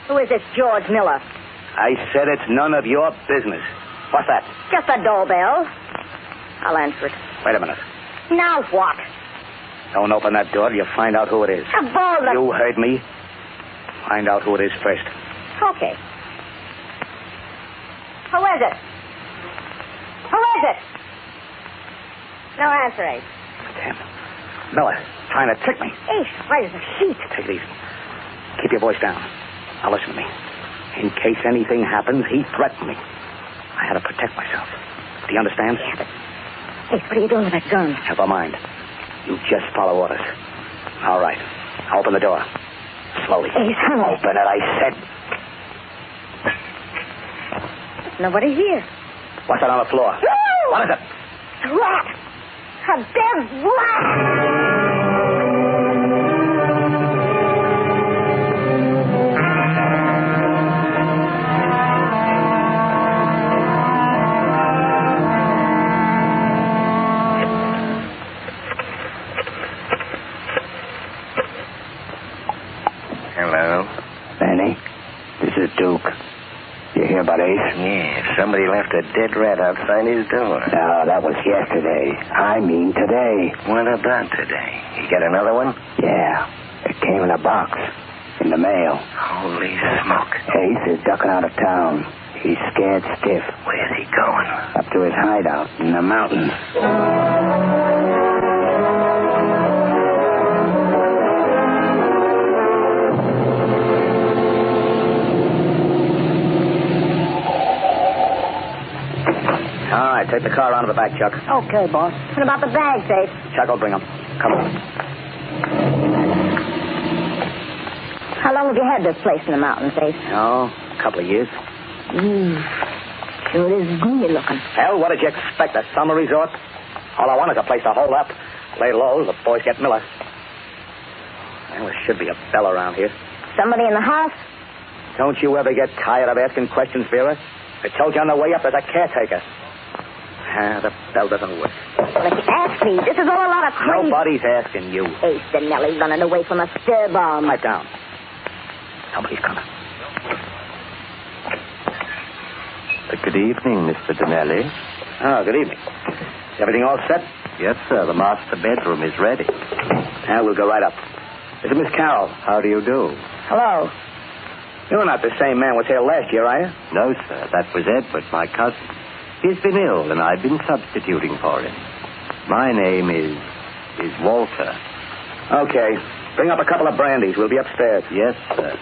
Who is this George Miller? I said it's none of your business. What's that? Just a doorbell. I'll answer it. Wait a minute. Now what? Don't open that door till you find out who it is. A ball that... You heard me. Find out who it is first. Okay. Who is it? Who is it? No answer, Ace. Damn. Miller, trying to trick me. Ace, right as a sheet. Take it easy. Keep your voice down. Now listen to me. In case anything happens, he threatened me. I had to protect myself. Do you understand? Yeah, but... Ace, what are you doing with that gun? Never mind. You just follow orders. All right. I'll open the door. Slowly. Ace, honey. Open it, I said. Nobody here. What's that on the floor? What is it? A rat. A dead rat. Hello. Benny, this is Duke. You hear about Ace? Yeah, somebody left a dead rat outside his door. No, that was yesterday. I mean today. What about today? You got another one? Yeah. It came in a box. In the mail. Holy smoke. Ace is ducking out of town. He's scared stiff. Where's he going? Up to his hideout in the mountains. All right, take the car around to the back, Chuck. Okay, boss. What about the bags, Ace? Chuck will bring them. Come on. How long have you had this place in the mountains, Ace? Oh, a couple of years. Sure is gloomy looking. Hell, what did you expect? A summer resort? All I want is a place to hold up. Lay low, the boys get Miller. Well, there should be a bell around here. Somebody in the house? Don't you ever get tired of asking questions, Vera? I told you on the way up there's a caretaker. The bell doesn't work. Well, if you ask me, this is all a lot of crazy... Nobody's asking you. Ace Dinelli running away from a stir bomb. Pipe down. Somebody's coming. Good evening, Mr. Dinelli. Oh, good evening. Is everything all set? Yes, sir. The master bedroom is ready. We'll go right up. This is Miss Carroll. How do you do? Hello. You're not the same man was here last year, are you? No, sir. That was Edward, my cousin. He's been ill, and I've been substituting for him. My name is Walter. Okay. Bring up a couple of brandies. We'll be upstairs. Yes, sir.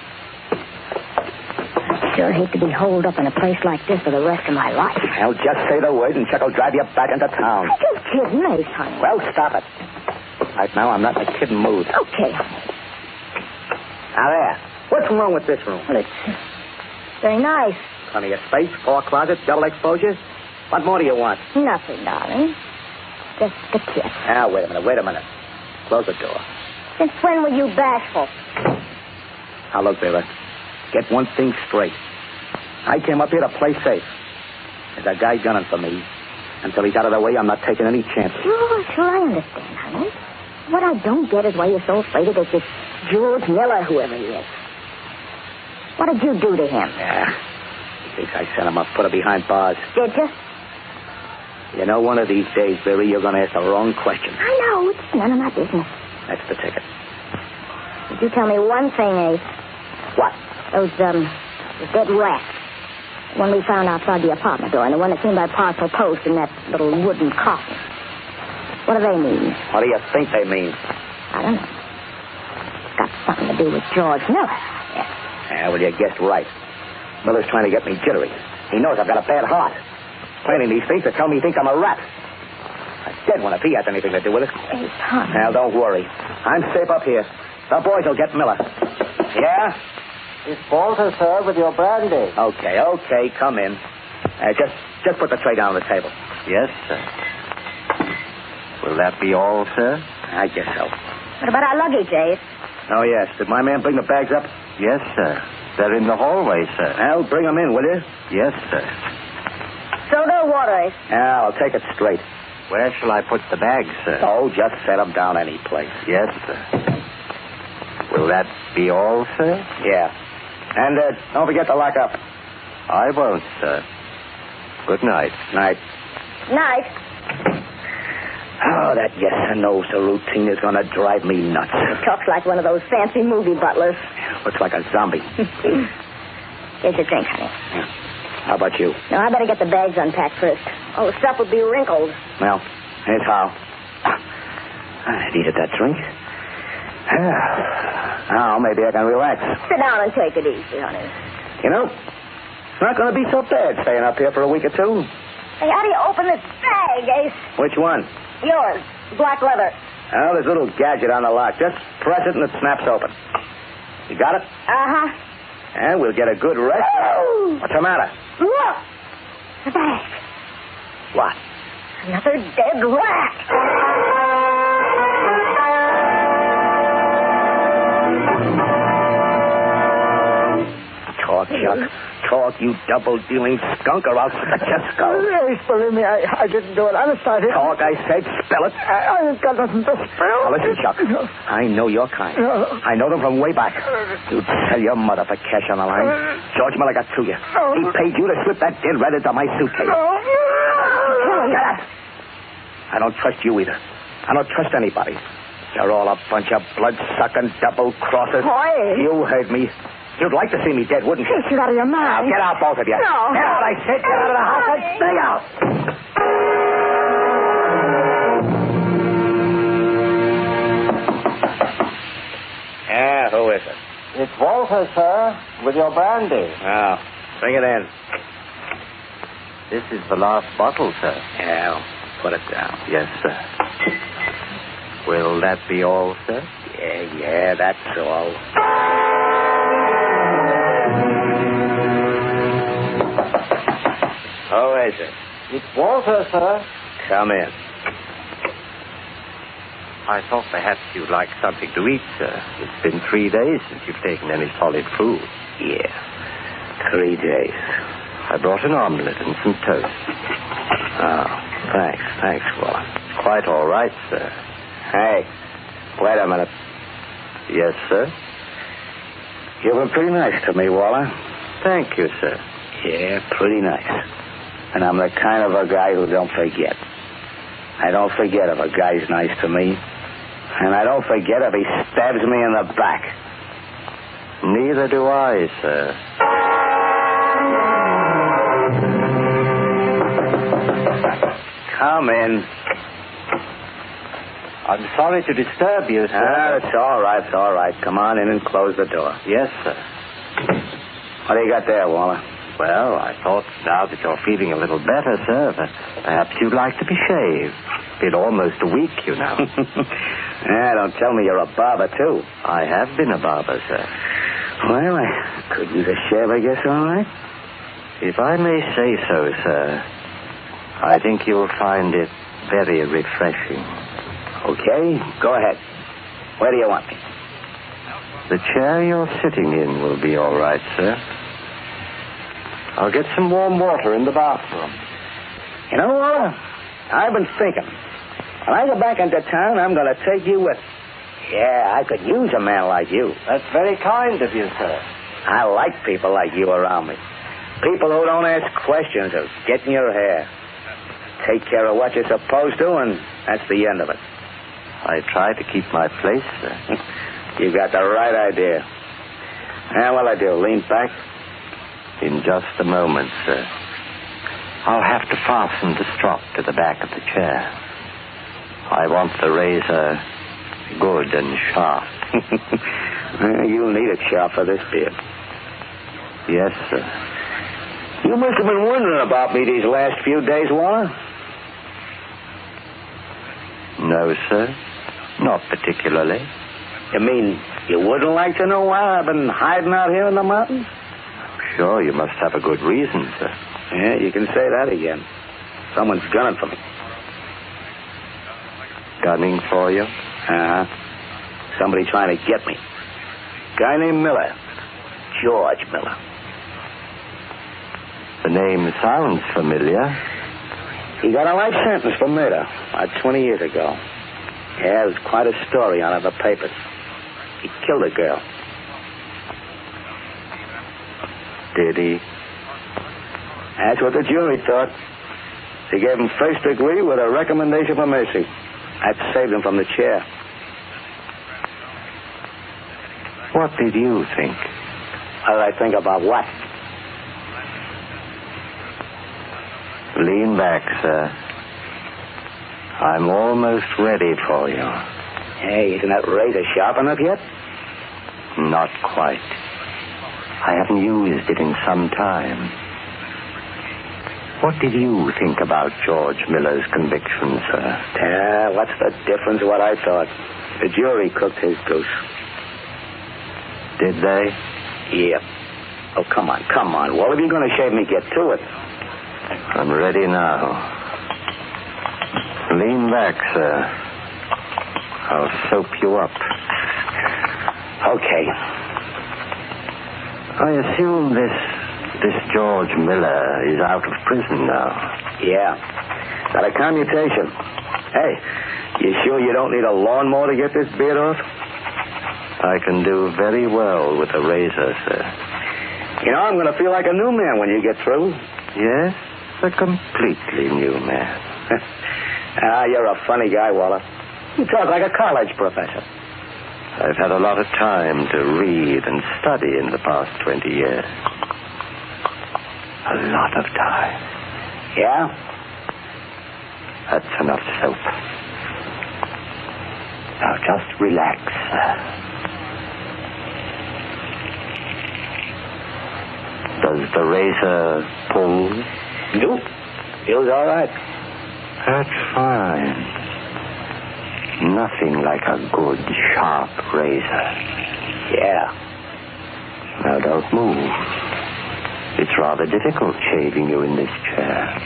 I sure hate to be holed up in a place like this for the rest of my life. Well, just say the word, and Chuck will drive you back into town. I'm just kidding, Ace, honey. Well, stop it. Right now, I'm not in a kidding mood. Okay. Now, there. What's wrong with this room? Well, it's very nice. Plenty of space, 4 closets, double exposures. What more do you want? Nothing, darling. Just a kiss. Now, wait a minute. Close the door. Since when were you bashful? Now, look, Vera. Get one thing straight. I came up here to play safe. There's a guy gunning for me. Until he's out of the way, I'm not taking any chances. Sure, I understand, honey. What I don't get is why you're so afraid of this George Miller, whoever he is. What did you do to him? He thinks I sent him up, put him behind bars. Did you? You know, one of these days, Billy, you're going to ask the wrong question. I know. It's none of my business. That's the ticket. Did you tell me one thing, Ace? What? Those dead rats. The one we found outside the apartment door, and the one that came by parcel post in that little wooden coffin. What do they mean? What do you think they mean? I don't know. It's got something to do with George Miller. Well, you guessed right. Miller's trying to get me jittery. He knows I've got a bad heart. Planning these things to tell me he thinks I'm a rat. I'm dead one if he has anything to do with it. Hey, Tom. Now, don't worry. I'm safe up here. The boys will get Miller. Yeah? It's Walter, sir, with your brandy. Okay, come in. Just put the tray down on the table. Yes, sir. Will that be all, sir? I guess so. What about our luggage, Ace? Oh, yes. Did my man bring the bags up? Yes, sir. They're in the hallway, sir. Well, bring them in, will you? Yes, sir. Soda or water, Ace? Yeah, I'll take it straight. Where shall I put the bags, sir? Oh, just set them down any place. Yes, sir. Will that be all, sir? Yeah. And don't forget to lock up. I won't, sir. Good night. Night. Night. Oh, that yes and no sir routine is going to drive me nuts. He talks like one of those fancy movie butlers. Looks like a zombie. Here's your drink, honey. Yeah. How about you? No, I better get the bags unpacked first. All the stuff would be wrinkled. Well, here's how. I needed that drink. Now, maybe I can relax. Sit down and take it easy, honey. You know, it's not going to be so bad staying up here for a week or two. Hey, how do you open this bag, Ace? Which one? Yours. Black leather. Oh, there's a little gadget on the lock. Just press it and it snaps open. You got it? Uh-huh. And we'll get a good rest. Oh! What's the matter? Look! The bag. What? Another dead rat. Talk, Chuck. Talk, you double-dealing skunk, or I'll cut your skull. Ace, believe me, I didn't do it. Honest, I didn't. Talk, I said. Spell it. I ain't got nothing to spell. Now, listen, Chuck. I know your kind. I know them from way back. You tell your mother for cash on the line. George Miller got to you. He paid you to slip that dead rat into my suitcase. Get up. I don't trust you either. I don't trust anybody. You're all a bunch of blood-sucking double-crossers. Boy. You heard me. You'd like to see me dead, wouldn't you? You're out of your Now, mind. get out, both of you. No. Get out, I said. Get out of the house and stay out. Yeah, who is it? It's Walter, sir, with your brandy. Oh, bring it in. This is the last bottle, sir. Yeah, put it down. Yes, sir. Will that be all, sir? Yeah, that's all. is it? It's Walter, sir. Come in. I thought perhaps you'd like something to eat, sir. It's been 3 days since you've taken any solid food. Yeah, 3 days. I brought an omelet and some toast. Oh, thanks, Waller. It's quite all right, sir. Hey, wait a minute. Yes, sir? You've been pretty nice to me, Waller. Thank you, sir. Yeah, pretty nice. And I'm the kind of a guy who don't forget. I don't forget if a guy's nice to me. And I don't forget if he stabs me in the back. Neither do I, sir. Come in. I'm sorry to disturb you, sir. It's all right. Come on in and close the door. Yes, sir. What do you got there, Waller? Well, I thought now that you're feeling a little better, sir, that perhaps you'd like to be shaved. Been almost a week, you know. Don't tell me you're a barber, too. I have been a barber, sir. Well, I could use a shave, I guess, all right. If I may say so, sir, I think you'll find it very refreshing. Okay, go ahead. Where do you want me? The chair you're sitting in will be all right, sir. I'll get some warm water in the bathroom. You know, Waller, I've been thinking. When I go back into town, I'm going to take you with. Yeah, I could use a man like you. That's very kind of you, sir. I like people like you around me. People who don't ask questions or get in your hair. Take care of what you're supposed to, and that's the end of it. I try to keep my place, sir. You got the right idea. Now, what'll I do? Lean back? In just a moment, sir. I'll have to fasten the strop to the back of the chair. I want the razor good and sharp. You'll need it sharp for this beard. Yes, sir. You must have been wondering about me these last few days, Waller. No, sir. Not particularly. You mean you wouldn't like to know why I've been hiding out here in the mountains? Sure, you must have a good reason, sir. Yeah, you can say that again. Someone's gunning for me. Gunning for you? Uh-huh. Somebody trying to get me. Guy named Miller. George Miller. The name sounds familiar. He got a life sentence for murder about 20 years ago. Yeah, there's quite a story on it in the papers. He killed a girl. Did he? That's what the jury thought. They gave him first degree with a recommendation for mercy. That saved him from the chair. What did you think? What did I think about what? Lean back, sir. I'm almost ready for you. Hey, isn't that razor sharp enough yet? Not quite. I haven't used it in some time. What did you think about George Miller's conviction, sir? What's the difference what I thought? The jury cooked his goose. Did they? Yep. Oh, come on. Well, if you're going to shave me, get to it. I'm ready now. Lean back, sir. I'll soap you up. Okay. I assume this George Miller is out of prison now. Yeah. Got a commutation. Hey, you sure you don't need a lawnmower to get this beard off? I can do very well with a razor, sir. You know, I'm going to feel like a new man when you get through. Yes, a completely new man. You're a funny guy, Waller. You talk like a college professor. I've had a lot of time to read and study in the past 20 years. A lot of time. Yeah? That's enough soap. Now just relax, sir. Does the razor pull? Nope. Feels all right. That's fine. Nothing like a good, sharp razor. Yeah. Now don't move. It's rather difficult shaving you in this chair.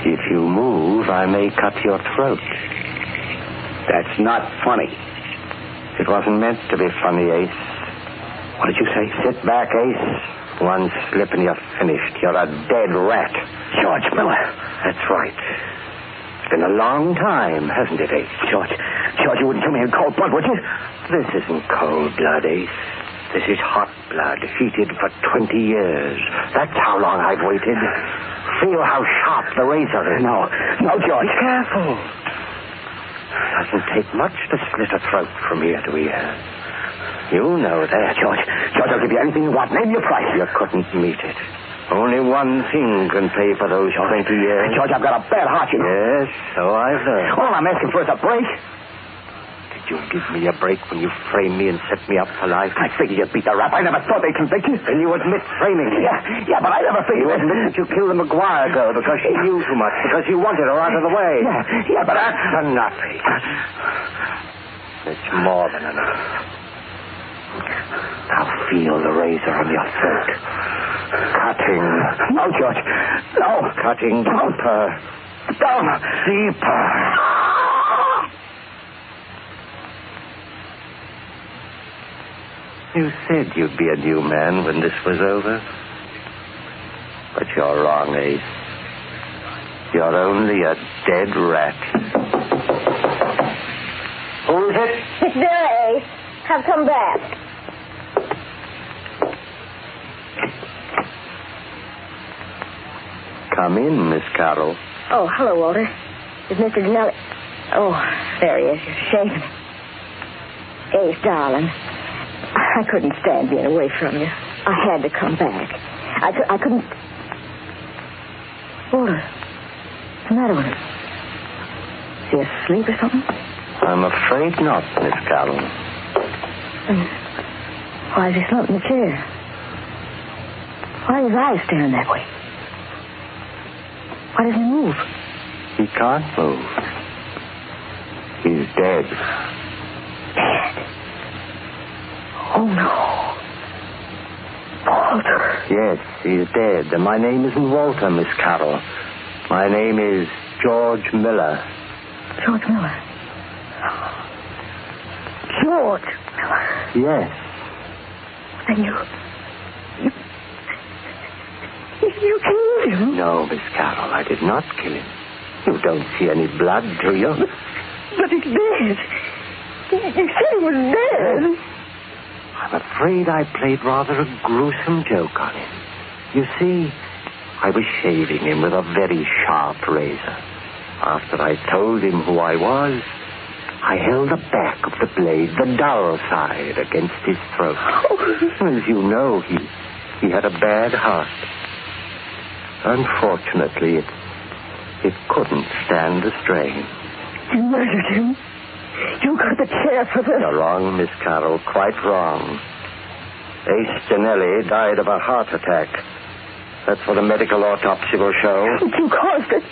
If you move, I may cut your throat. That's not funny. It wasn't meant to be funny, Ace. What did you say? Sit back, Ace. One slip and you're finished. You're a dead rat. George Miller. That's right. It's been a long time, hasn't it, Ace? George, you wouldn't kill me in cold blood, would you? This isn't cold blood, Ace. This is hot blood, heated for 20 years. That's how long I've waited. Feel how sharp the razor is. No, George. Be careful. Doesn't take much to slit a throat from ear to ear. You know that. George, I'll give you anything you want. Name your price. You couldn't meet it. Only one thing can pay for those 20 years. George, I've got a bad heart, you know. Yes, so I've heard. All I'm asking for is a break. Did you give me a break when you framed me and set me up for life? I figured you'd beat the rap. I never thought they'd convict you. Then you admit framing me. Yeah, but I never figured... You admit that you killed the McGuire girl because she knew too much, because you wanted her out of the way. Yeah, but that's enough. It's more than enough. Now feel the razor on your throat. Cutting. No, George. No. Cutting deeper. Down. Deeper. You said you'd be a new man when this was over. But you're wrong, Ace. You're only a dead rat. Who is it? It's there, Ace. Have come back. Come in, Miss Carroll. Oh, hello, Walter. Is Mr. Denelli... Oh, there he is. You're shaving. Ace, darling. I couldn't stand being away from you. I had to come back. I couldn't... Walter, what's the matter with him? Is he asleep or something? I'm afraid not, Miss Carroll. Then why is he slumped in the chair? Why are his eyes staring that way? Why doesn't he move? He can't move. He's dead. Dead? Oh, no. Walter. Yes, he's dead. And my name isn't Walter, Miss Carroll. My name is George Miller. George Miller? George Miller? Yes. Then you killed him? No, Miss Carroll, I did not kill him. You don't see any blood, do you? But he's dead. You said he was dead. I'm afraid I played rather a gruesome joke on him. You see, I was shaving him with a very sharp razor. After I told him who I was, I held the back of the blade, the dull side, against his throat. As you know, he had a bad heart. Unfortunately, it couldn't stand the strain. You murdered him. You got the chair for this. You're wrong, Miss Carroll, quite wrong. Ace Janelli died of a heart attack. That's what a medical autopsy will show. You caused it.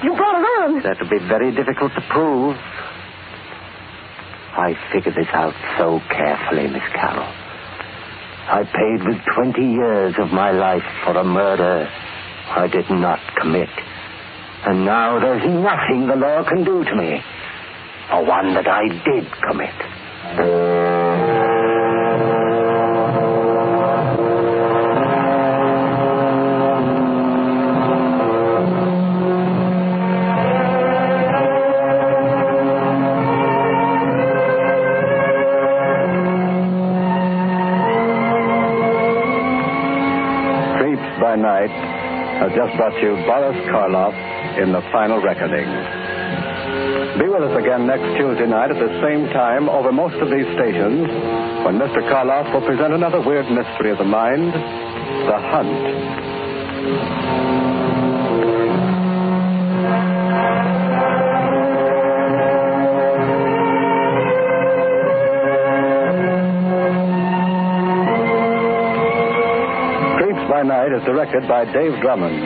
You brought it on. That would be very difficult to prove. I figured this out so carefully, Miss Carroll. I paid with 20 years of my life for a murder I did not commit. And now there's nothing the law can do to me for one that I did commit. By Night has just brought you Boris Karloff in The Final Reckoning. Be with us again next Tuesday night at the same time over most of these stations when Mr. Karloff will present another weird mystery of the mind, The Hunt. Night is directed by Dave Drummond.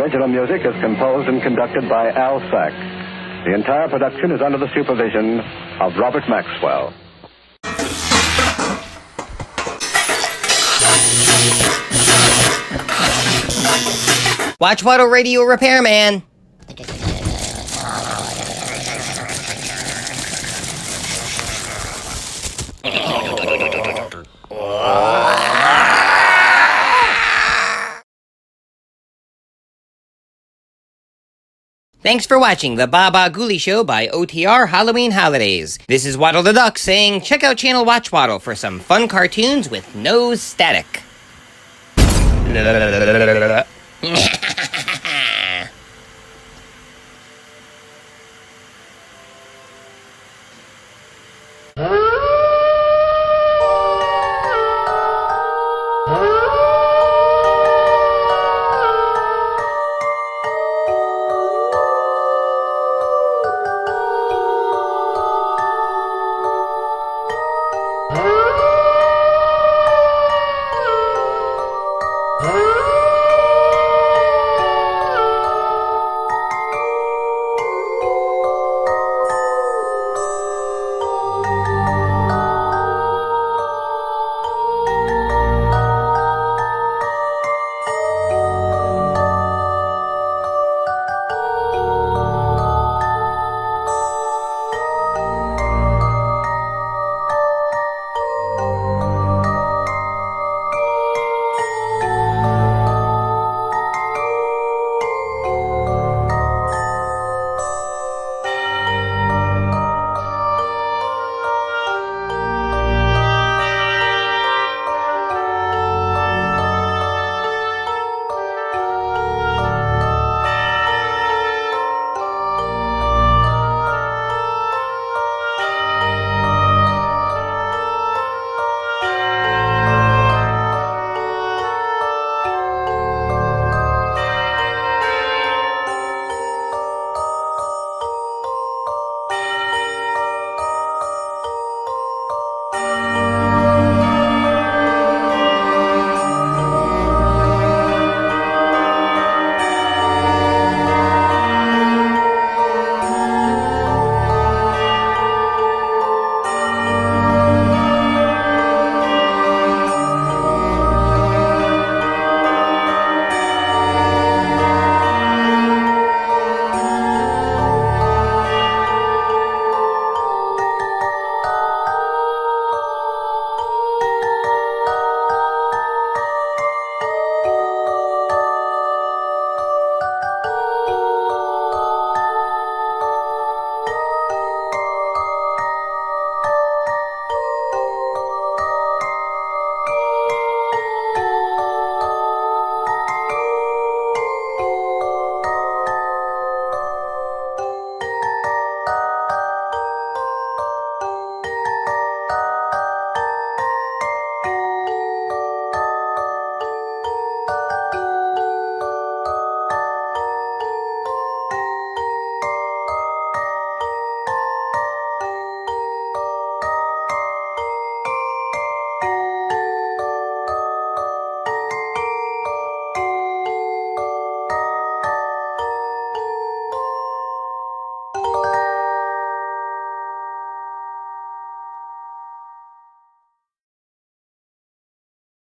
Original music is composed and conducted by Al Sack. The entire production is under the supervision of Robert Maxwell. Watchwaddle Radio Repairman. Thanks for watching the Baba Ghoulie Show by OTR Halloween Holidays. This is Waddle the Duck saying check out Channel Watchwaddle for some fun cartoons with no static.